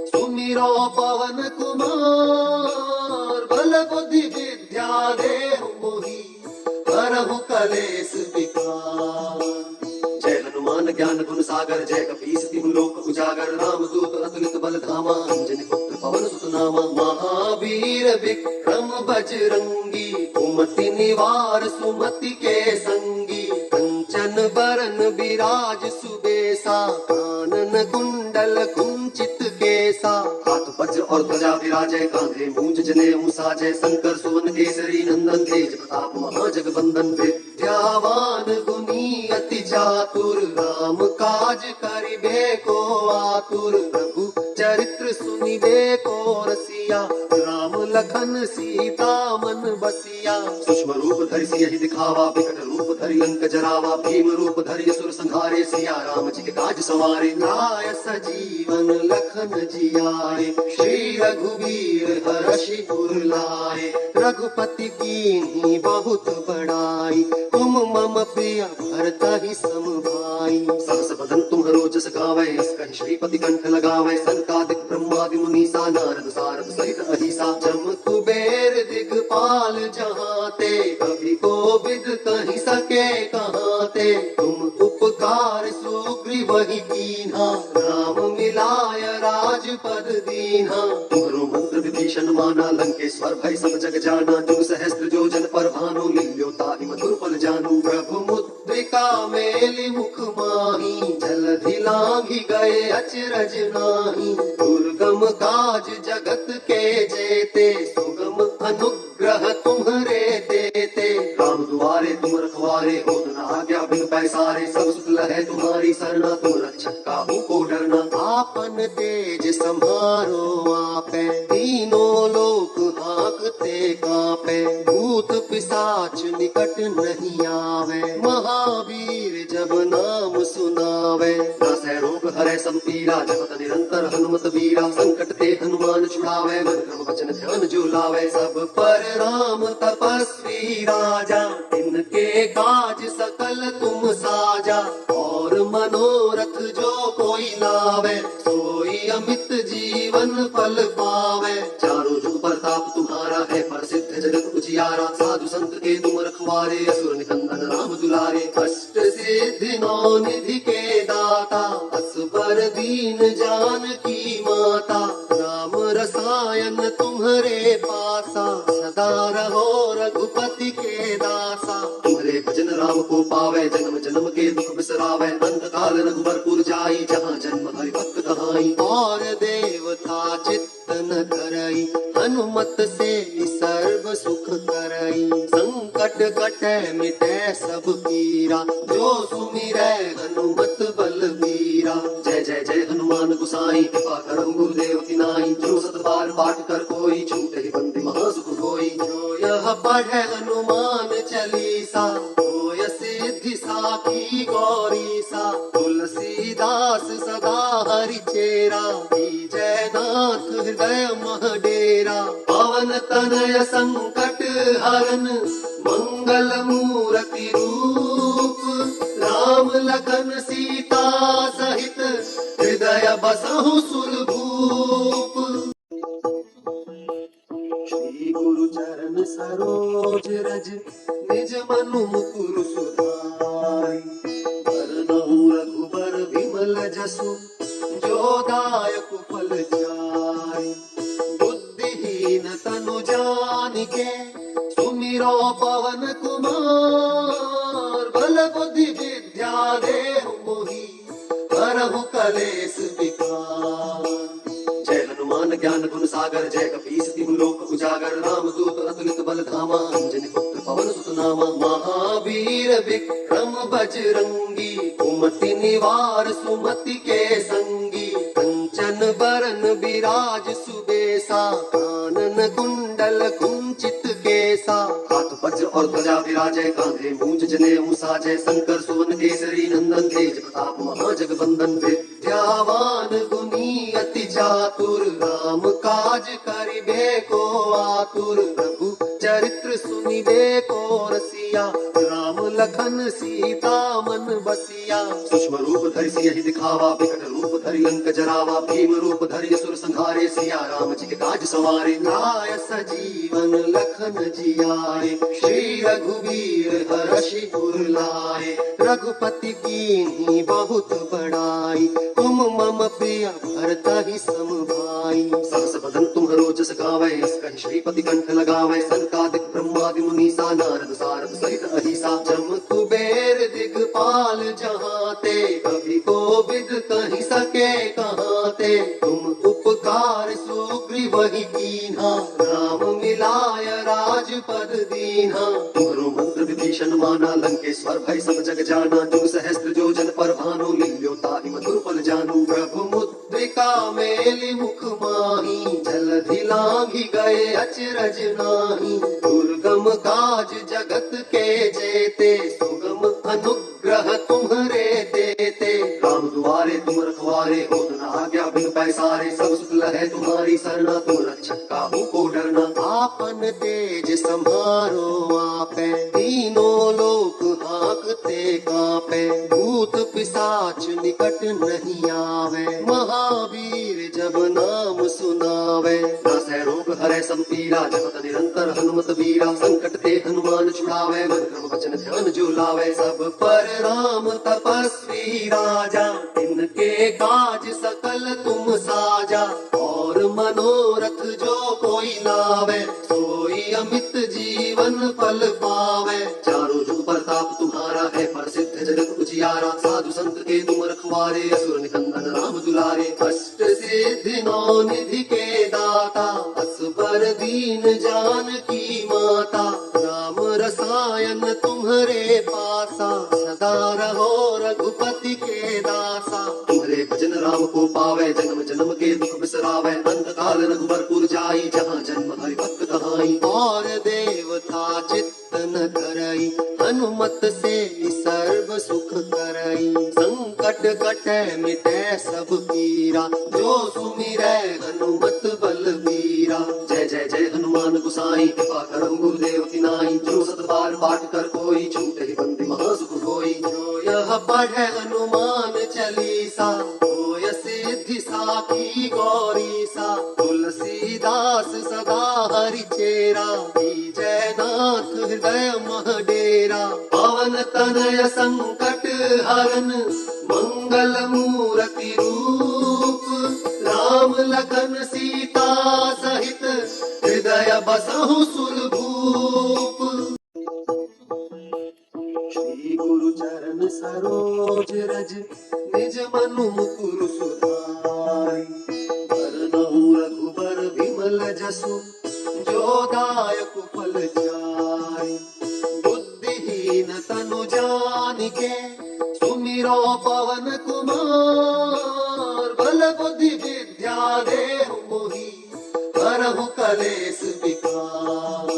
सुमिरो पवन कुमार। बल बुद्धि विद्या देहु मोहि, हरहु कलेस विकार। जय हनुमान ज्ञान गुण सागर, जय कपीस तिहु लोक उजागर। राम दूत अतुलित बल धामा, अंजनी पुत्र पवन सुत नामा। महावीर विक्रम बजरंगी, कुमति निवार सुमति के संगी। कंचन बरन बिराज सुबेसा, कानन कुंडल कुंचित केसा। हाथ वज्र और ध्वजा विराजय, कांधे मूंज जनेऊ साजय। शंकर सुवन केसरी नंदन, तेज प्रताप महाजगवंदन। विद्यावान गुणी अति चातुर, राम काज करिबे को आतुर। प्रभु चरित्र सुनिबे को रसिया, राम लखन सीता मन बसिया। सूक्ष्म रूप धरि सियहि दिखावा, विकट रूप धरि लंक जरावा। भीम रूप धरि असुर संहारे, सिया राम जी के काज सवारे। लाय सजीवन लखन जियाए, श्री रघुवीर हरषि उर लाए। रघुपति कीन्ही बहुत बड़ाई, तुम मम प्रिय भरतहि सम भाई। सहस बदन तुम्हरो जस गावै, अस कहि श्रीपति कंठ लगावै। सनकादिक ब्रह्मादि मुनीसा, नारद सारद सहित अहिसा। जम कुबेर दिगपाल जहाते, कवि कोविद कहि सके कहाते। तुम उपकार सुग्रीवहि कीन्हा, राम मिलाय राजपद दीन्हा। तुम्हरो मंत्र विभीषण माना, लंकेश्वर भय सब जग जाना। जुग सहस्त्र जो जन पर भानु, लील्यो ताहि मधुर फल जानू। प्रभु मुद्रिका मेलि मुख माही, जलधि लांघि गए अचरज नाही। दुर्गम काज जगत के जेते, सुगम अनुग्रह तुम्हरे देते। राम दुआरे तुम रखवारे, होत न आज्ञा बिन पैसारे। सब सुख लहै तुम्हारी सरना, तुम रक्षक काहू को डरना। आपन तेज सम्हारो आपै, तीनों लोक हाँकते कांपै। भूत पिशाच निकट नहीं आवे, महावीर जब नाम सुनावे। नासै रोग हरै सब पीरा, जपत निरंतर हनुमत बीरा। संकट ते हनुमान छुड़ावे, मन क्रम वचन ध्यान जो लावे। सब पर राम तपस्वी राजा, तिनके काज सकल तुम साजा। और मनोरथ जो कोई लावे, सोई अमित जीवन फल पावे। चारों जुग प्रताप तुम्हारा है, प्रसिद्ध प्रसिद्ध जगत उजियारा, साधु संत के तुम रखवारे, असुर निकंदन राम दुलारे। अष्ट सिद्धि नौ निधि के दाता, असबर दीन जानकी माता, राम रसायन तुम्हारे पासा, सदा रहो रघुपति के दासा। तुम्हारे भजन राम को पावे, जन्म जन्म के दुख बिसरावे, अंत काल रघुबरपुर जाई, जहाँ जन्म हरि भक्त कहाई। और देवता चित्त न करई, हनुमत से सर्व सुख करई, संकट कटे मिटे सब पीरा, जो सुमिरै हनुमत बलबीरा। जय जय जय हनुमान गोसाई, कृपा करहु गुरुदेव की नाई, जो सत बार पाठ कर कोई, छूटे ही बंदी महासुख होई। जो यह पढ़े हनुमान चालीसा, होय सिद्धि साखी गौरी सा, तुलसीदास सदा हरि चेरा, जय नाथ हृदय मह डेरा। पवन तनय संकट हरन, मंगल मूर्ति रूप, राम लखन सीता सहित, हृदय बसहु सुरभूप। श्री गुरु चरण सरोज रज, निज मनु मुकुर सुधारि, बरनउँ रघुबर विमल जसु, जो दायक फल चारि। बुद्धिहीन तनु जानिके, सुमिरो पवन कुमार, बल बुद्धि विद्या देहु मोहि, हरहु कलेस विकार। जय हनुमान ज्ञान गुण सागर, जय कपीस तिहु लोक उजागर, राम दूत अतुलित बल धामा, अंजनी पुत्र पवन सुत नामा। महावीर विक्रम बजरंगी, कुमति निवार सुमति के संगी, कंचन बरन बिराज सुबेसा, कानन कुंडल कुंचित केसा। हाथ वज्र और ध्वजा विराजय, कांधे मूंज जनेऊ साजय, शंकर सुवन केसरी नंदन, तेज प्रताप महाजगवंदन। विद्यावान गुणी अति चातुर, राम काज करिबे को आतुर, प्रभु चरित्र सुनिबे को रसिया, राम लखन सीता मन बसिया। सूक्ष्म रूप धरि सियहि दिखावा, विकट रूप धरि लंक जरावा, भीम रूप धरि असुर संहारे, सिया राम जी के काज सवारे। लाय सजीवन लखन जियाए, श्री रघुवीर हरषि पुर लाए, रघुपति कीन्ही बहुत बड़ाई, तुम मम प्रिय भरतहि सम भाई। सहस बदन तुम्हरो जस गावै, अस कहि श्रीपति कंठ लगावै, सनकादिक ब्रह्मादि मुनीसा, नारद सारद सहित अहिसा। जम कुबेर दिगपाल जहाँ ते, कभी कोविद कहि सके कहाँ ते, तुम उपकार सुग्रीवहि कीन्हा, राम मिलाय राजपद दीन्हा। तुम्हरो मंत्र विभीषण माना, लंकेश्वर भय सब जग जाना, जुग सहस्त्र जो जन पर भानु, लील्यो ताहि मधुर फल जानू। प्रभु मुद्रिका मेलि मुख माही, जलधि लांघि गए अचरज नाही, दुर्गम काज जगत के जेते, सुगम अनुग्रह तुम्हरे देते। राम दुआरे तुम रखवारे, होत न आज्ञा बिनु पैसारे, सब सुख लहै तुम्हारी सरना, तुम रक्षक काहू को डरना। आपन तेज सम्हारो आपै, तीनों लोक हांकते कांपै, भूत पिशाच निकट नहीं आवे, महावीर जब नाम सुनावे। नासै रोग हरै सब पीरा, जपत निरंतर हनुमत बीरा, संकट ते हनुमान छुड़ावे, मन क्रम वचन ध्यान जो लावे। सब पर राम तपस्वी राजा, इनके काज सकल तुम साजा, और मनोरथ जो कोई लावे, सोई अमित जीवन फल पावे। चारों जुग प्रताप तुम्हारा है, प्रसिद्ध जगत उजियारा, साधु संत के तुम रखवारे, असुर निकंदन राम दुलारे। अष्ट सिद्धि नौ निधि के दाता, असबर दीन जानकी माता, राम रसायन तुम्हारे पासा, सदा रहो रघुपति के दासा। तुम्हारे भजन राम को पावे, जन्म जन्म के दुख बिसरावे, अंत काल रघुबरपुर जाई, जहाँ जन्म हरि भक्त कहाई। और देवता चित्त न करई, हनुमत से सर्व सुख करई, संकट कटे मिटे सब पीरा, जो सुमिरै हनुमत बलबीरा। जय जय जय हनुमान गोसाई, कृपा करहु गुरुदेव की नाई, जो सत बार पाठ कर कोई, छूटे ही बंदी महासुख होई। जो यह पढ़े हनुमान चालीसा, होय सिद्धि साखी गौरी सा, तुलसीदास सदा हरि चेरा। जयनाथ हृदय मह डेरा। पवन तनय संकट हरन मंगल मूर्ति रूप। राम लखन सीता सहित हृदय बसहु सुरभूप। श्री गुरु चरण सरोज रज निज मनु मुकुर सुधारि। बरनउँ रघुबर विमल जसु जो दायक फल चारि। बुद्धिहीन तनु जानिके सुमिरो पवन कुमार। बल बुद्धि विद्या देहु मोहि हरहु कलेस विकार।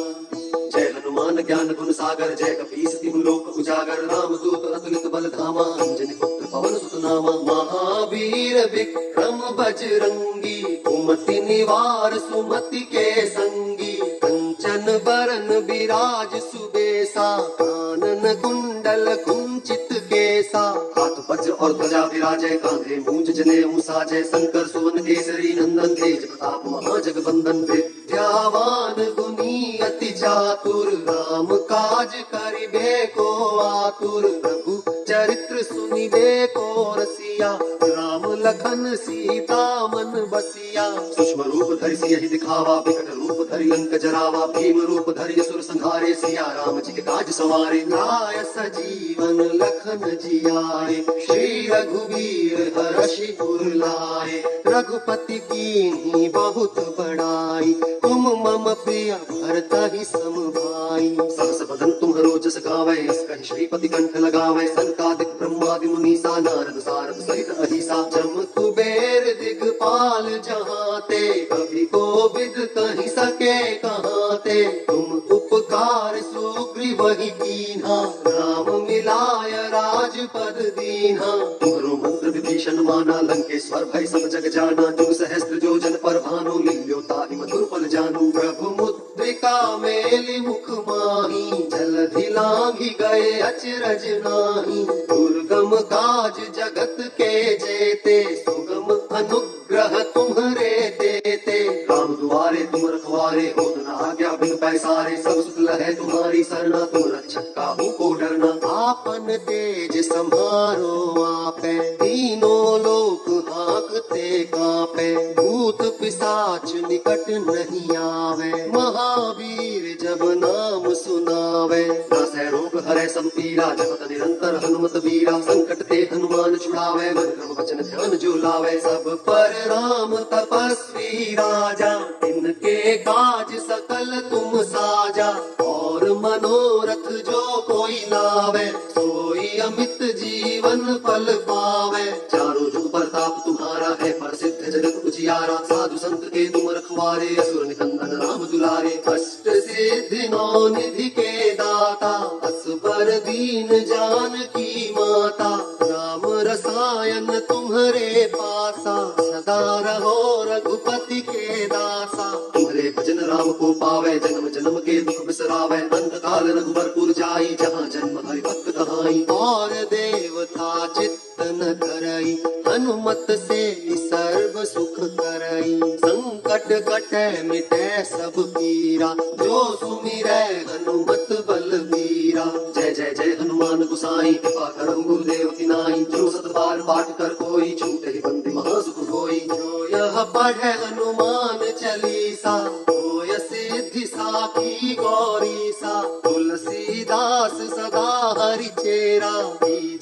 जय हनुमान ज्ञान गुण सागर जय कपीस तिहु लोक उजागर। राम दूत अतुलित बल धामा अंजनी पुत्र पवन सुत नामा। महावीर विक्रम बजरंगी कुमति निवार सुमति के संगी। कंचन बरन विराज सुबेसा कानन कुंडल कुंचित केसा। हाथ वज्र और ध्वजा विराजय कांधे मूंज जनेऊ साजय। शंकर सुवन केसरी नंदन तेज प्रताप महाजगवंदन। विद्यावान गुणी अति चातुर राम काज करिबे को आतुर। प्रभु चरित्र सुनिबे को रसिया राम लखन सीता मन बसिया। सूक्ष्म रूप धरि सियहि दिखावा विकट रूप धरि लंक जरावा। भीम रूप धरि असुर संहारे सिया राम जी के काज सवारे। लाय सजीवन लखन जियाए श्री रघुवीर हरषि उर लाए। रघुपति कीन्ही बहुत बड़ाई तुम मम प्रिय भरतहि सम भाई। सहस बदन तुम्हरो जस गावै अस कहि श्रीपति कंठ लगावै। सनकादिक ब्रह्मादि मुनीसा नारद सारद सहित अहिसा। जम कुबेर दिगपाल जहाते कभी कोविद कहि सके कहाते। तुम उपकार सुग्रीवहि कीन्हा राम मिलाय राजपद दीन्हा। तुम्हरो मंत्र विभीषण माना लंकेश्वर भय सब जग जाना। जुग सहस्त्र जो जन पर भानु लील्यो ताहि मधुर फल जानू। प्रभु मुद्रिका मेलि मुख माही जलधि लांघि गए अचरज नाही। दुर्गम काज जगत के जेते सुगम अनुग्रह तुम्हरे देते। राम दुआरे तुम रखवारे होत न आज्ञा बिन पैसारे। सब सुख लहै तुम्हारी सरना तुम रक्षक काहू को डरना। आपन तेज सम्हारो आपै तीनों लोक हाँकते कांपै। भूत पिशाच निकट नहीं आवे महावीर जब नाम सुनावे। नासै रोग हरै सब पीरा जपत निरंतर हनुमत बीरा। संकट ते हनुमान छुड़ावे मन क्रम वचन ध्यान जो लावे। सब पर राम तपस्वी राजा तिनके काज सकल तुम साजा। और मनोरथ जो कोई लावे सोई अमित जीवन फल पावे। चारों जुग प्रताप तुम्हारा है प्रसिद्ध जगत उजियारा। साधु संत के तुम रखवारे असुर निकंदन राम दुलारे। अष्ट सिद्धि नौ निधि के दाता असबर दीन जानकी माता। राम रसायन तुम्हरे पासा सदा रहो रघुपति के दासा। तुम्हारे भजन राम को पावे जन्म जन्म के दुख बिसरावे। अंत काल रघुबरपुर जाई जहाँ जन्म हरि भक्त कहाई। और देवता चित्त न करई हनुमत से सर्व सुख करई। संकट कटै मिटै सब पीरा जो सुमिरै हनुमत बलबीरा। जय जय जय हनुमान गोसाई कृपा करहु गुरुदेव की नाई। जो सत बार पाठ कर कोई छूटे बंदी महासुख होई। जो यह पढ़े हनुमान चालीसा होय सिद्धि साखी गौरीसा। तुलसीदास सदा हरि चेरा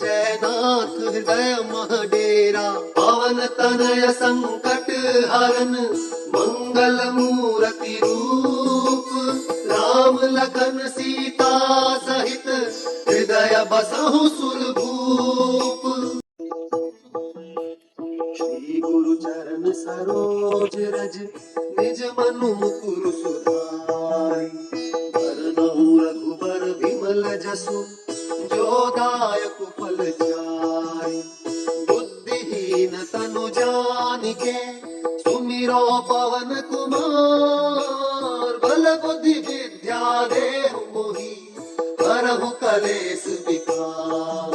जयनाथ हृदय मह डेरा। पवन तनय संकट हरन मंगल मूर्ति रूप। राम लखन सीता सहित हृदय बसहु सुरभूप। श्री गुरु चरण सरोज रज निज मनु मुकुर सुधारि। बरनउँ रघुबर विमल जसु जो दायक फल चारि। बुद्धिहीन तनु जानिके सुमिरो पवन कुमार। बल बुद्धि विद्या देहु मोहि हरहु कलेस विकार।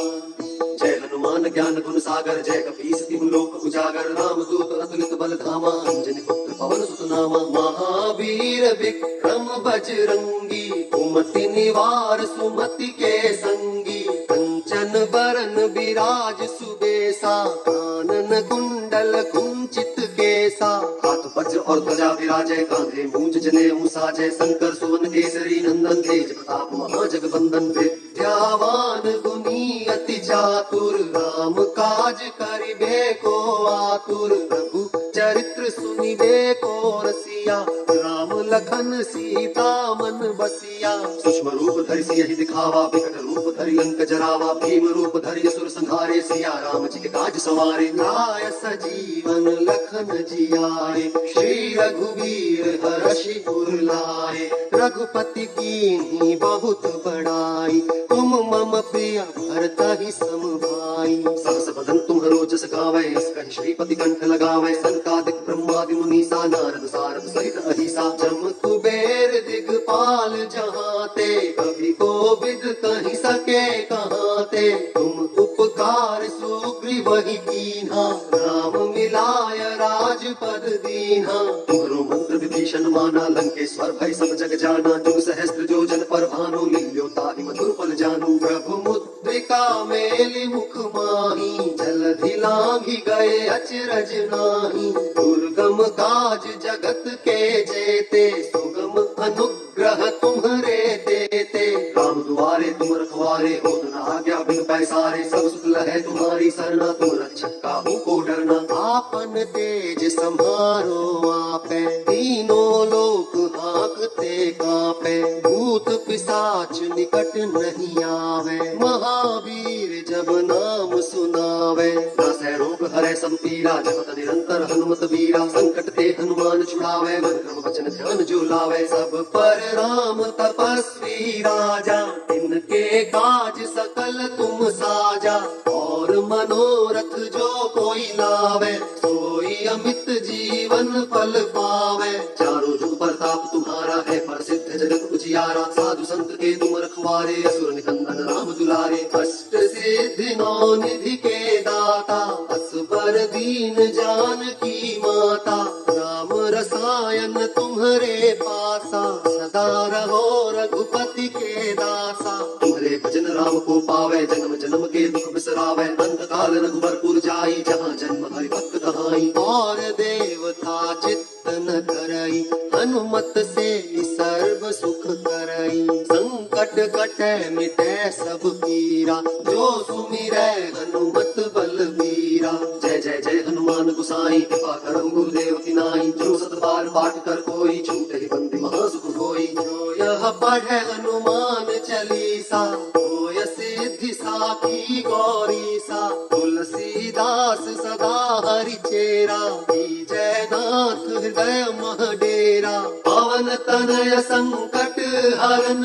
जय हनुमान ज्ञान गुण सागर जय कपीस तिहु लोक उजागर। राम दूत अतुलित बल धामा अंजनी पुत्र पवन सुत नामा। महावीर विक्रम बजरंगी, कुमति निवार सुमति के संगी। कंचन बरन विराज सुबेसा, कानन कुंडल कुंचित केसा। हाथ वज्र और ध्वजा विराजय, कांधे मूंज जनेऊ साजय। शंकर सुवन केसरी नंदन, तेज प्रताप महाजगबंदन। विद्यावान गुणी अति चातुर, राम काज करिबे को आतुर। प्रभु चरित्र सुनिबे को रसिया, राम लखन सीता मन बसिया। सूक्ष्म रूप धरि सियहि दिखावा, विकट रूप धरि लंक जरावा। भीम रूप धरि असुर संहारे, सिया राम जी के काज सवारे। लाय सजीवन लखन जियाए, श्री रघुवीर हर्षि उर लाए। रघुपति कीन्ही बहुत बड़ाई, तुम मम प्रिय भरतहि सम भाई। सहस बदन तुम्हरो जस गावै, अस कहि श्रीपति कंठ लगावै। सनकादिक ब्रह्मादि मुनीसा, नारद सारद सहित अहिसा। जम कुबेर दिगपाल जहाते, कवि कोविद कहि सके कहाते। तुम उपकार सुग्रीवहि कीन्हा, राम मिलाय राजपद दीन्हा। तुम्हरो मंत्र विभीषण माना, लंकेश्वर भय सब जग जाना। जुग सहस्त्र जो जन पर भानु, लील्यो ताहि मधुर फल जानू। प्रभु मुद्रिका मेलि मुख माही, जलधि लांघि गए अचरज नाही। दुर्गम काज जगत के जेते, सुगम अनुग्रह तुम्हरे देते। राम दुआरे तुम रखवारे, होत न आज्ञा बिन पैसारे। सब सुख लहै तुम्हारी सरना, तुम रक्षक काहू को डरना। आपन तेज सम्हारो आपै, तीनों लोक हांकते कांपै। भूत पिशाच निकट नहीं आवे, महावीर जब नाम सुनावे। नासै रोग हरै सब पीरा, जपत निरंतर हनुमत वीरा। संकट ते हनुमान छुड़ावे, मन क्रम वचन ध्यान जो लावे। सब पर राम तपस्वी राजा, इनके काज सकल तुम साजा। और मनोरथ जो कोई लावे, सोई अमित जीवन फल पावे। चारों जुग प्रताप तुम्हारा है, प्रसिद्ध जगत उजियारा। साधु संत के तुम रखवारे, असुर निकंदन राम दुलारे। अष्ट सिद्धि नौ निधि के दाता, असबर दीन जानकी माता। राम रसायन तुम्हरे पासा, सदा रहो रघुपति के दासा। तुम्हारे भजन राम को पावे, जन्म जन्म के दुख बिसरावे। अंत काल रघुबरपुर जाई, जहाँ जन्म हरि भक्त कहाई। और देवता चित्त न धरई, हनुमत से सर्व सुख करई। संकट कटै मिटै सब पीरा, जो सुमिरै हनुमत बलबीरा। जय जय जय हनुमान गोसाई, कृपा करहु गुरुदेव की नाई। जो सत बार पाठ कर कोई, छूटहि बंदी महासुख होई। जो यह पढ़ै हनुमान चालीसा, होय सिद्धि साखी गौरीसा। तुलसीदास सदा हरि चेरा, जय नाथ हृदय मह डेरा। पवन तनय संकट हरन,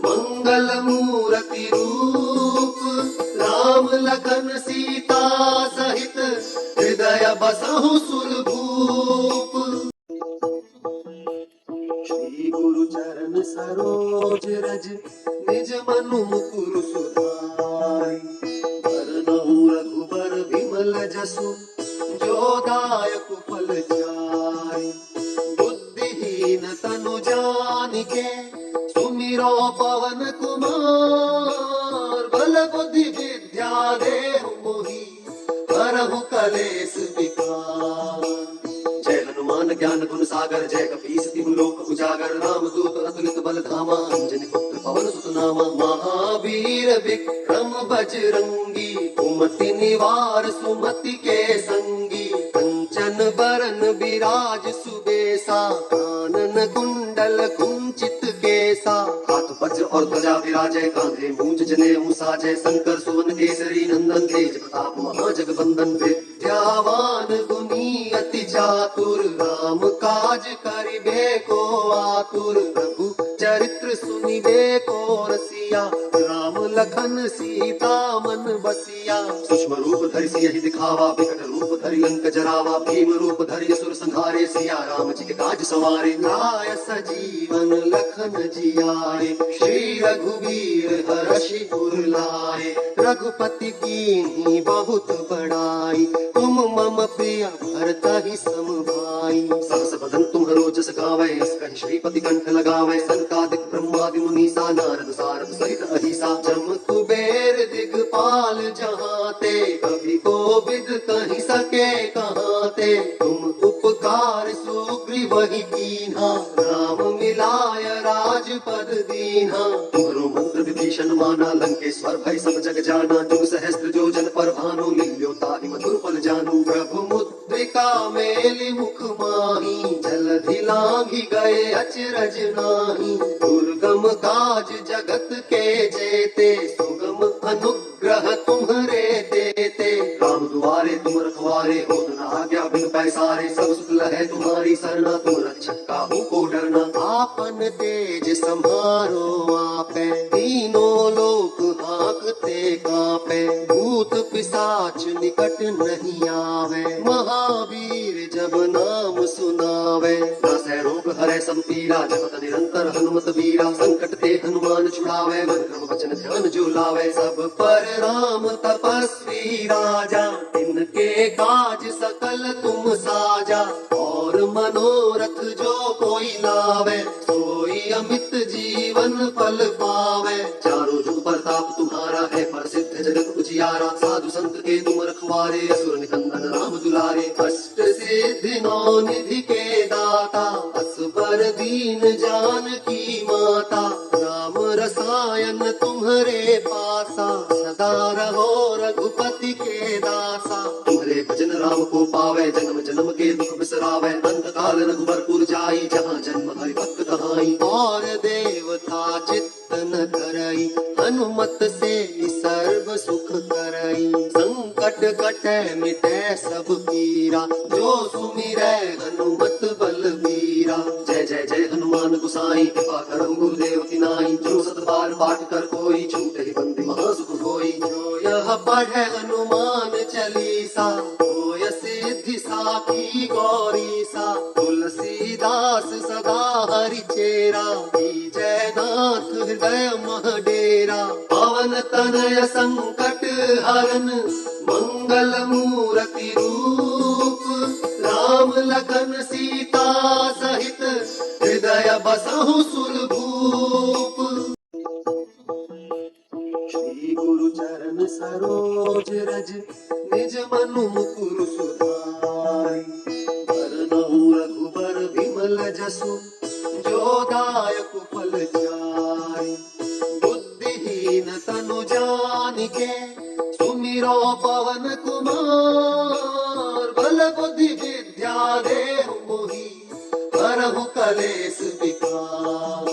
मंगल मूर्ति रूप। राम लखन सीता सहित, हृदय बसहु सुरभूप। श्री गुरु चरण सरोज रज, निज मनु मुकुर सुधारि। बरनउँ रघुबर विमल जसु, जो दायक फल चारि। बुद्धिहीन तनु जानिके, सुमिरो पवन कुमार। बल बुद्धि विद्या देहु मोहि, हरहु कलेस विकार। जय हनुमान ज्ञान गुण सागर, जय कपीस तिहु लोक उजागर। राम दूत अतुलित बल धामा, अंजनी पुत्र पवन सुत नामा। महावीर विक्रम बजरंगी, कुमति निवार सुमति के संगी। कंचन बरन विराज सुबेसा, कानन कुंडल कुंचित केसा। हाथ वज्र और ध्वजा विराजय, कांधे मूंज जनेऊ साजय। शंकर सुवन केसरी नंदन, तेज प्रताप महाजगबंदन। विद्यावान गुणी अति चातुर, राम काज काज करिबे को आतुर, प्रभु चरित्र सुनिबे को रसिया, राम लखन सीता मन बसिया। सूक्ष्म रूप धरि सियहि दिखावा, विकट रूप धरि लंक जरावा, भीम रूप धरि असुर संहारे, सिया राम जी के काज सवारे। लाय सजीवन लखन जियाए, श्री रघुवीर हर्षि उर लाए। रघुपति कीन्ही बहुत बड़ाई, तुम मम प्रिय भरतहि सम भाई। सहस बदन तुम्हरो जस गावै, यस कहि श्रीपति कंठ लगावै। सनकादिक ब्रह्मादि मुनीसा, नारद सारद सहित अहिसा। जम कुबेर दिगपाल जहाते, कवि कोविद कहि सके कहाते। तुम उपकार सुग्रीवहि कीन्हा, राम मिलाय राजपद दीन्हा। तुम्हरो मंत्र विभीषण माना, लंकेश्वर भय सब जग जाना। जुग सहस्त्र जो जन पर भानु, लील्यो ताहि मधुर फल जानू। प्रभु मुद्रिका मेलि मुख माही, जलधि लांघि गए अचरज नाही। दुर्गम काज जगत के जेते, सुगम अनुग्रह तुम्हरे देते। राम दुआरे तुम रखवारे, होत न आज्ञा बिनु पैसारे। सब सुख लहै तुम्हारी सरना, तुम रक्षक काहू को डरना। आपन तेज सम्हारो आपै, तीनों लोक हांकते कांपै। भूत पिशाच निकट नहीं आवे, महावीर जब नाम सुनावे। नासै रोग हरै सब पीरा, जपत निरंतर हनुमत बीरा। संकट ते हनुमान छुड़ावे, मन क्रम वचन ध्यान जो लावे। सब पर राम तपस्वी राजा, तिनके काज सकल तुम साजा। और मनोरथ जो कोई लावे, सोई अमित जीवन फल पावे। चारों जुग प्रताप तुम्हारा है, प्रसिद्ध जगत उजियारा। साधु संत के तुम रखवारे, असुर निकंदन राम दुलारे। अष्ट सिद्धि नौ निधि के दाता, असबर दीन जानकी माता। राम रसायन तुम्हरे पासा, सदा रहो रघुपति के दासा। तुम्हारे भजन राम को पावे, जन्म जन्म के दुख बिसरावे। अंत काल रघुबरपुर जाई, जहाँ जन्म हरि भक्त कहाई। और देवता चित्त न करई, हनुमत से सर्व सुख करई। संकट कटै मिटै सब पीरा, जो सुमिरै हनुमत बलबीरा। जय जय जय हनुमान गोसाई, कृपा करहु गुरुदेव की नाई। जो सत बार पाठ कर कोई, छूटहि बंदी महासुख होई। जो यह पढ़ै हनुमान चालीसा, होय सिद्धि साखी गौरीसा। तुलसीदास सदा हरि चेरा, जय नाथ हृदय मह डेरा। पवन तनय संकट हरन, मंगल मूर्ति रूप। राम लखन सीता सहित, हृदय बसहु सुरभूप। श्री गुरु चरण सरोज रज, निज मनु मुकुर सुधारि। बरनउँ रघुबर विमल जसु, जो दायक फल चारि। बुद्धिहीन तनु जानिके, सुमिरो पवन कुमार। बल बुद्धि विद्या देहु मोहि, हरहु कलेस विकार।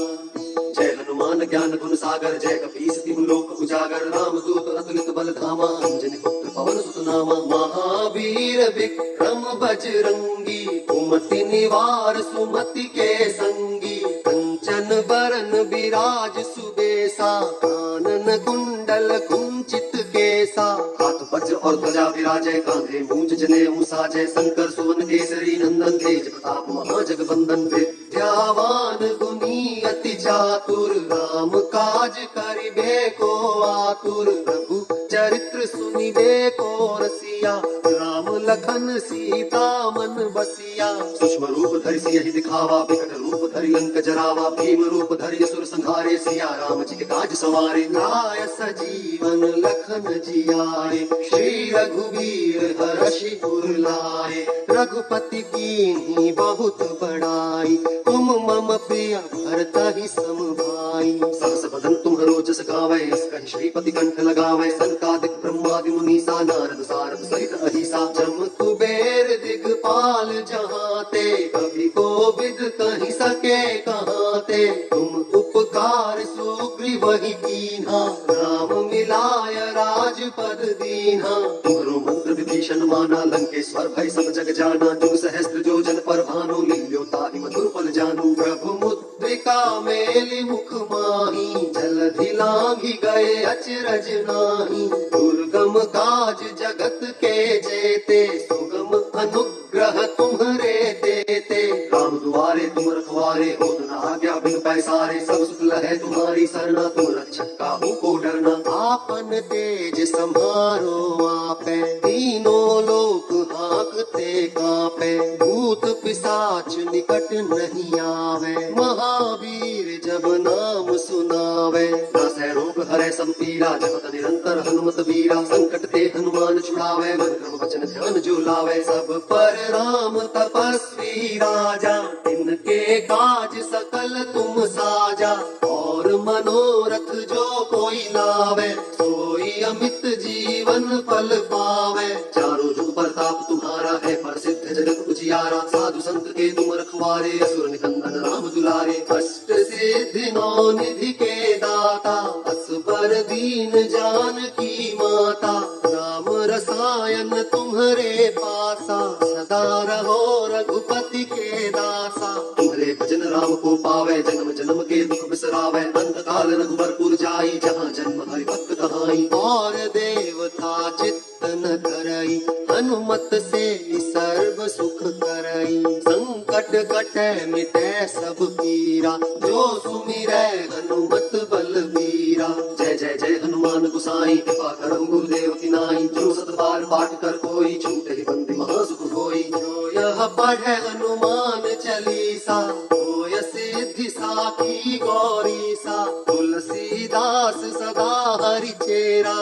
जय हनुमान ज्ञान गुण सागर, जय कपीस तिहु लोक उजागर। राम दूत अतुलित बल धामा, अंजनी पुत्र पवन सुत नामा। महावीर विक्रम बजरंगी, कुमति निवार सुमति के संगी। कंचन बरन बिराज सुबेसा, कानन कुंडल कुंचित केसा। हाथ वज्र और ध्वजा विराजय, कांधे मूंज जनेऊ साजय। शंकर सुवन केसरी नंदन, तेज प्रताप महाजगवंदन। विद्यावान गुणी अति चातुर, राम काज करिबे को आतुर। प्रभु चरित्र सुनिबे को रसिया, राम लखन सीता मन बसिया। सूक्ष्म रूप धरि सियहि दिखावा, विकट रूप धरि लंक जरावा। भीम रूप धरि असुर संहारे, सिया राम जी के काज सवारे। लाय सजीवन लखन जियाए, श्री रघुवीर हर्षि उर लाए। रघुपति कीन्ही बहुत बड़ाई, तुम मम प्रिय भरतहि सम भाई। सहस बदन तुम्हरो जस गावै, यस कहि श्रीपति कंठ लगावै। सनकादिक ब्रह्मादि मुनीसा, नारद सारद सहित अहिसा। जम कुबेर दिगपाल जहाते, कवि कोविद कहि सके कहाते। तुम उपकार सुग्रीवहि कीन्हा, राम मिलाय राजपद दीन्हा। तुम्हरो मंत्र विभीषण माना, लंकेश्वर भय सब जग जाना। जुग सहस्त्र जो जन पर भानु, लील्यो ताहि मधुर फल जानू। प्रभु मुद्रिका मेलि मुख माही, जलधि लांघि गए अचरज नाही। दुर्गम काज जगत के जेते, सुगम अनुग्रह तुम्हरे देते। राम दुआरे तुम रखवारे, होत न आज्ञा बिन पैसारे। सब सुख लहै तुम्हारी सरना, तुम रक्षक काहू को डरना। आपन तेज संहारो आपे, तीनों लोक हाँकते कांपे। भूत पिशाच निकट नहीं आवे, महावीर जब नाम सुनावे। नासै रोग हरै सब पीरा, जपत निरंतर हनुमत बीरा। संकट ते हनुमान छुड़ावे, मन क्रम वचन ध्यान जो लावे। सब पर राम तपस्वी राजा, तिनके काज सकल तुम साजा। और मनोरथ जो कोई लावे, सोई अमित जीवन फल पावे। चारों जुग प्रताप तुम्हारा है, प्रसिद्ध जगत उजियारा। साधु संत के तुम रखवारे, असुर निकंदन राम दुलारे। अष्ट सिद्धि नौ निधि के दाता, असबर दीन जानकी माता। राम रसायन तुम्हरे पासा, सदा रहो रघुपति के दासा। तुम्हारे भजन राम को पावे, जन्म जन्म के दुख बिसरावे। अंत काल रघुबरपुर जाई, जहाँ जन्म हरि भक्त कहाई। और देवता चित्त न धरई, हनुमत से सर्व सुख करई। संकट कटे मिटे सब पीरा, जो सुमिरै हनुमत बलबीरा। जय जय जय हनुमान गोसाई, कृपा करहु गुरुदेव की नाई। जो सत बार पाठ कर कोई, छूटे ही बंदी महासुख होई। जो यह पढ़े हनुमान चालीसा, होय सिद्धि साखी गौरीसा। तुलसीदास सदा हरि चेरा,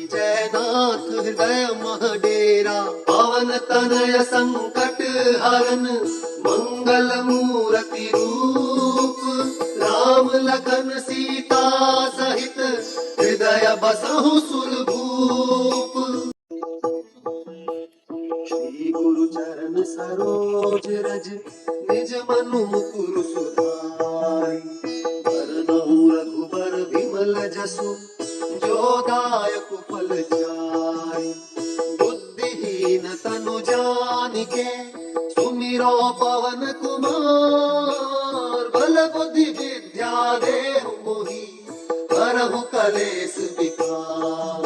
जय नाथ हृदय मह डेरा। पवन तनय संकट हरन, मंगल मूर्ति रूप। राम लखन सीता सहित, हृदय बसहु सुरभूप। श्री गुरु चरण सरोज रज, निज मनु मुकुर सुधारि। बरनउँ रघुबर विमल जसु, जो दायक फल चारि। बुद्धिहीन तनु जानिके, सुमिरो पवन कुमार। बल बुद्धि विद्या देहु मोहि, हरहु कलेस विकार।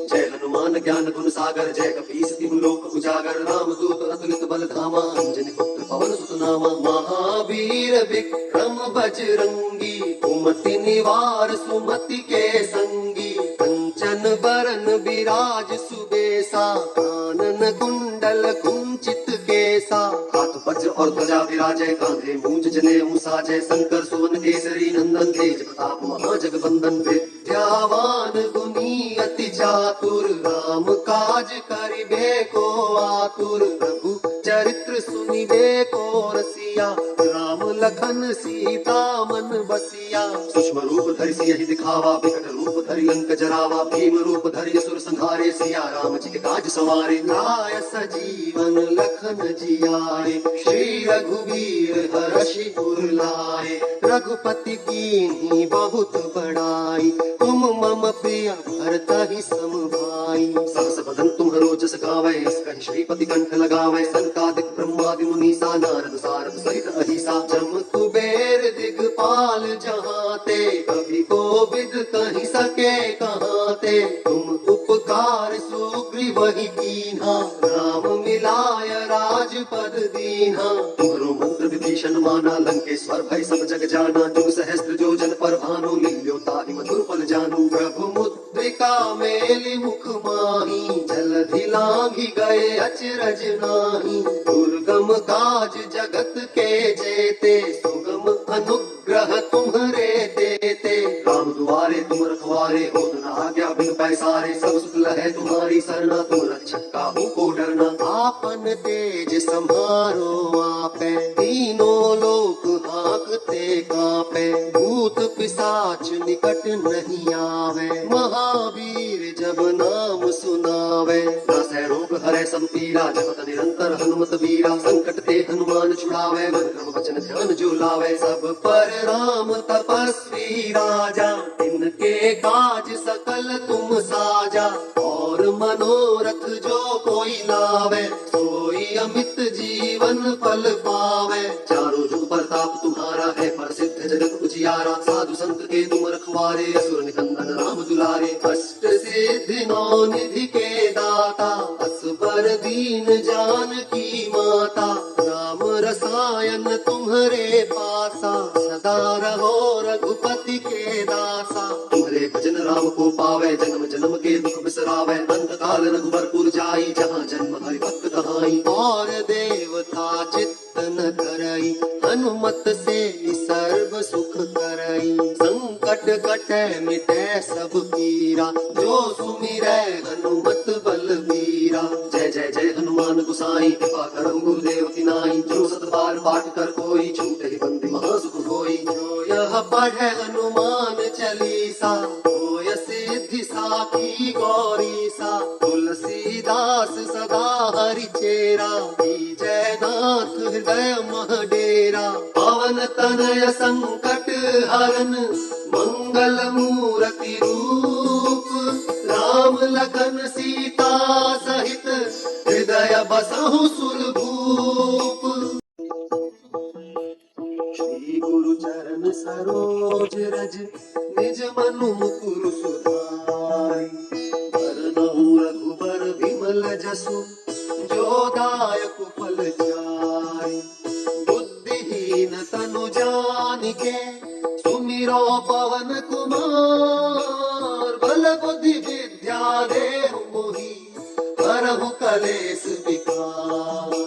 जय हनुमान ज्ञान गुण सागर, जय कपीस तिहु लोक उजागर। राम दूत अतुलित बल धामा, अंजनी पुत्र पवन सुत नामा। महावीर विक्रम बजरंगी, कुमति निवार सुमति के संगी। कंचन बरन बिराज सुबेसा, कानन कुंडल कुंचित केसा। हाथ वज्र और ध्वजा विराजय, कांधे मूंज जनेऊ साजय। शंकर सुवन केसरी नंदन, तेज प्रताप महाजगवंदन। विद्यावान गुणी अति चातुर, राम काज करिबे को आतुर। प्रभु चरित्र सुनिबे को रसिया, राम लखन सीता मन बसिया। सूक्ष्म रूप धरि सियहि दिखावा, विकट रूप धरि लंक जरावा। भीम रूप धरि असुर संहारे, सिया राम जी के काज सवारे। लाय सजीवन लखन जियाए, श्री रघुवीर हरषि पुर लाए। रघुपति कीन्ही बहुत बड़ाई, तुम मम प्रिय भरतहि सम भाई। सहस बदन तुम्हरो जस गावै, अस कहि श्रीपति कंठ लगावै। सनकादिक ब्रह्मादि मुनीसा, नारद सारद सहित अहिसा। जम कुबेर दिगपाल जहाँ ते, कवि कोविद कहि सके कहाँ ते। तुम उपकार सुग्रीवहि कीन्हा, राम मिलाय राजपद दीन्हा। तुम्हरो मंत्र विभीषण माना, लंकेश्वर भय सब जग जाना। जुग सहस्त्र जो जन पर भानु, लील्यो ताहि मधुर फल जानू। प्रभु मुद्रिका मेलि मुख माही, जलधि लांघि गए अचरज नाही। दुर्गम काज जगत के जेते, सुगम अनुग्रह तुम्हरे देते। राम दुआरे तुम रखवारे, होत न आज्ञा बिन पैसारे। सब सुख लहै तुम्हारी सरना, तुम रक्षक काहू को डरना। आपन तेज संहारो आपे, तीनों लोक हाँकते कांपे। भूत पिशाच निकट नहीं आवे, महावीर जब नाम सुनावे। नासै रोग हरै सब पीरा, जपत निरंतर हनुमत बीरा। संकट ते हनुमान छुड़ावे, मन क्रम वचन ध्यान जो लावे। सब पर राम तपस्वी राजा, तिनके काज सकल तुम साजा। और मनोरथ जो कोई लावे, सोई अमित जीवन फल पावे। चारों तुम्हारा है प्रसिद्ध जगत उजियारा। साधु संत के तुम रखवारे, असुर निकंदन राम दुलारे। अष्ट सिद्धि नौ निधि के दाता, असबर दीन जानकी माता। राम रसायन तुम्हारे पासा, सदा रहो रघुपति के दासा। तुम्हारे भजन राम को पावे, जन्म जन्म के दुख बिसरावे। अंत काल रघुबरपुर जाई, जहाँ जन्म हरि भक्त कहाई। और देवता चित्त न धरई, हनुमत से सर्व सुख करई। संकट कटे मिटे सब पीरा, जो सुमिरै हनुमत बलबीरा। जय जय जय हनुमान गोसाई, कृपा करहु गुरुदेव की नाई। जो सत बार पाठ कर कोई, छूटे ही बंदी महासुख होई। जो यह पढ़े हनुमान चालीसा, होय सिद्धि साखी गौरीसा। तुलसीदास सदा हरि चेरा, जय नाथ हृदय मह डेरा। पवन तनय संकट हरन, मंगल मूर्ति रूप। राम लखन सीता सहित, हृदय बसहु सुरभूप। श्री गुरु चरण सरोज रज, निज मनु मुकुर सुधारि। वरनहु रघुबर विमल जसु, जो दायक फल चारि। बुद्धिहीन तनु जानिके, सुमिरो पवन कुमार। बल बुद्धि विद्या देहु मोहि, हरहु कलेस विकार।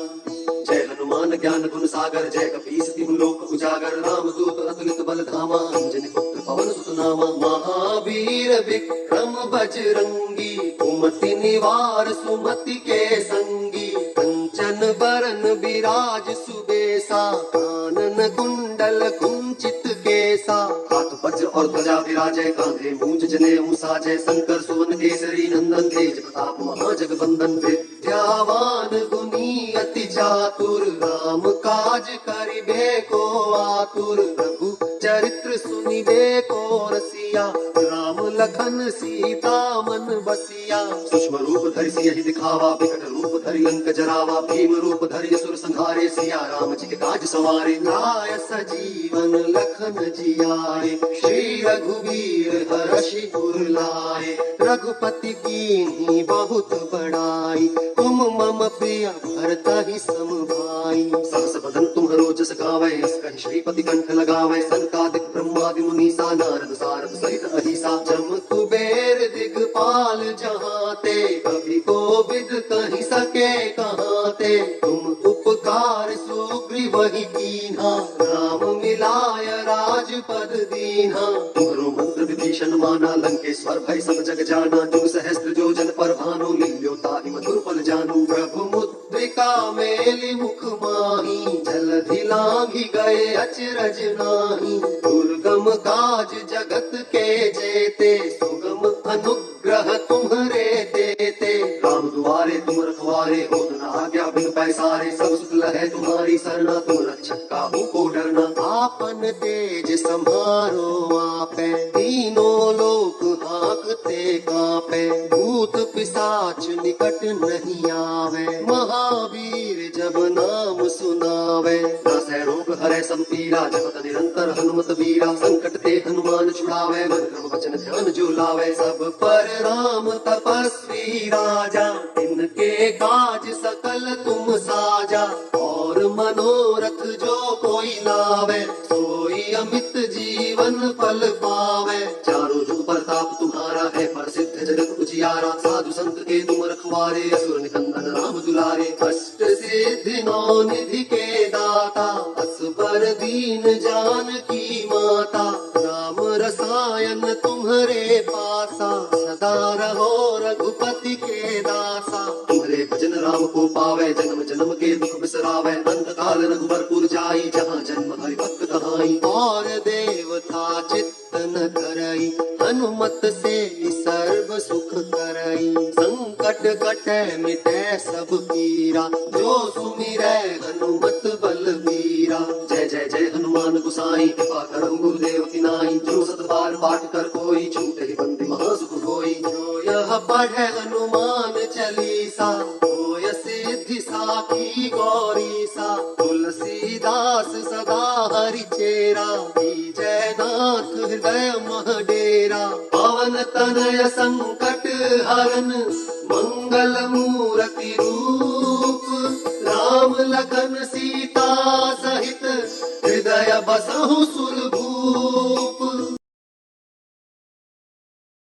जय हनुमान ज्ञान गुण सागर, जय कपीस तिहु लोक उजागर। राम दूत अतुलित बल धामा, अंजनी पुत्र पवन सुत नामा। महावीर विक्रम बजरंगी, कुमति निवार सुमति के संगी। कंचन बरन विराज सुबेसा, कानन कुंडल कुंचित केसा। हाथ वज्र और ध्वजा विराजय, कांधे मूंज जनेऊ साजय। शंकर सुवन केसरी नंदन, तेज प्रताप महाजगवंदन। विद्यावान गुणी अति चातुर, राम काज करिबे को आतुर। प्रभु चरित्र सुनिबे को रसिया, राम लखन सीता मन बसिया। सूक्ष्म रूप धरि सियहि दिखावा, विकट रूप धरि लंक जरावा। भीम रूप धरि असुर संहारे, सिया राम जी के काज सवारे। लाय सजीवन लखन जियाए, श्री रघुवीर हरषि उर लाए। रघुपति कीन्ही बहुत बड़ाई, तुम मम प्रिय भरतहि सम भाई। सहस बदन तुम्हरो जस गावै, अस कहि श्रीपति कंठ लगावै। सनकादिक ब्रह्मादि मुनीसा, नारद सारद सहित अहिसा। जम कुबेर दिगपाल जहाते, कभी कोविद कहि सके कहाते। तुम उपकार सुग्रीवहि कीन्हा, राम मिलाय राजपद दीन्हा। तुम्हरो मंत्र विभीषण माना, लंकेश्वर भय सब जग जाना। जुग सहस्त्र जो जन पर भानु, लील्यो ताहि मधुर फल जानू। प्रभु मुद्रिका मेलि मुख माही, जलधि लांघि गए अचरज नाही। दुर्गम काज जगत के जेते, सुगम अनुग्रह तुम्हरे देते। राम दुआरे तुम रखवारे, होत न आज्ञा बिन पैसारे। सब सुख लहै तुम्हारी सरना, तुम रक्षक काहू को डरना। आपन तेज सम्हारो आपै, तीनों लोक हांकते कांपै। भूत पिशाच निकट नहीं आवे, महावीर जब नाम सुनावे। नासै रोग हरै सब पीरा, जपत निरंतर हनुमत बीरा। संकट ते हनुमान छुड़ावे, मन क्रम वचन ध्यान जो लावे। सब पर राम तपस्वी राजा, इनके काज सकल तुम साजा। और मनोरथ जो कोई लावे, सोई अमित जीवन फल पावे। चारों जुग प्रताप तुम्हारा है प्रसिद्ध जगत उजियारा। साधु संत के तुम रखवारे, असुर निकंदन राम दुलारे। अष्ट सिद्धि नौ निधि के दाता, असबर दीन जानकी माता। राम रसायन तुम्हारे पासा, सदा रहो रघुपति के दासा। तुम्हारे भजन राम को पावे, जन्म जन्म के दुख बिसरावे। अंत काल रघुबरपुर जाई, जहाँ जन्म हरि भक्त कहाई। और देवता चित्त न धरई, हनुमत से सर्व सुख करई। संकट कटे मिटे सब पीरा, जो सुमिरै हनुमत बलबीरा। जय जय जय हनुमान गोसाई, कृपा करहु गुरुदेव की नाई। जो सत बार पाठ कर कोई, छूटे ही बंदी महासुख होई। जो यह पढ़े हनुमान चालीसा, होय सिद्धि सा की गौरी सा, तुलसीदास सदा हरि चेरा, जयनाथ हृदय मह डेरा। पवन तनय संकट हरन, मंगल मूर्ति रूप, राम लखन सीता सहित हृदय बसहु सुरभूप।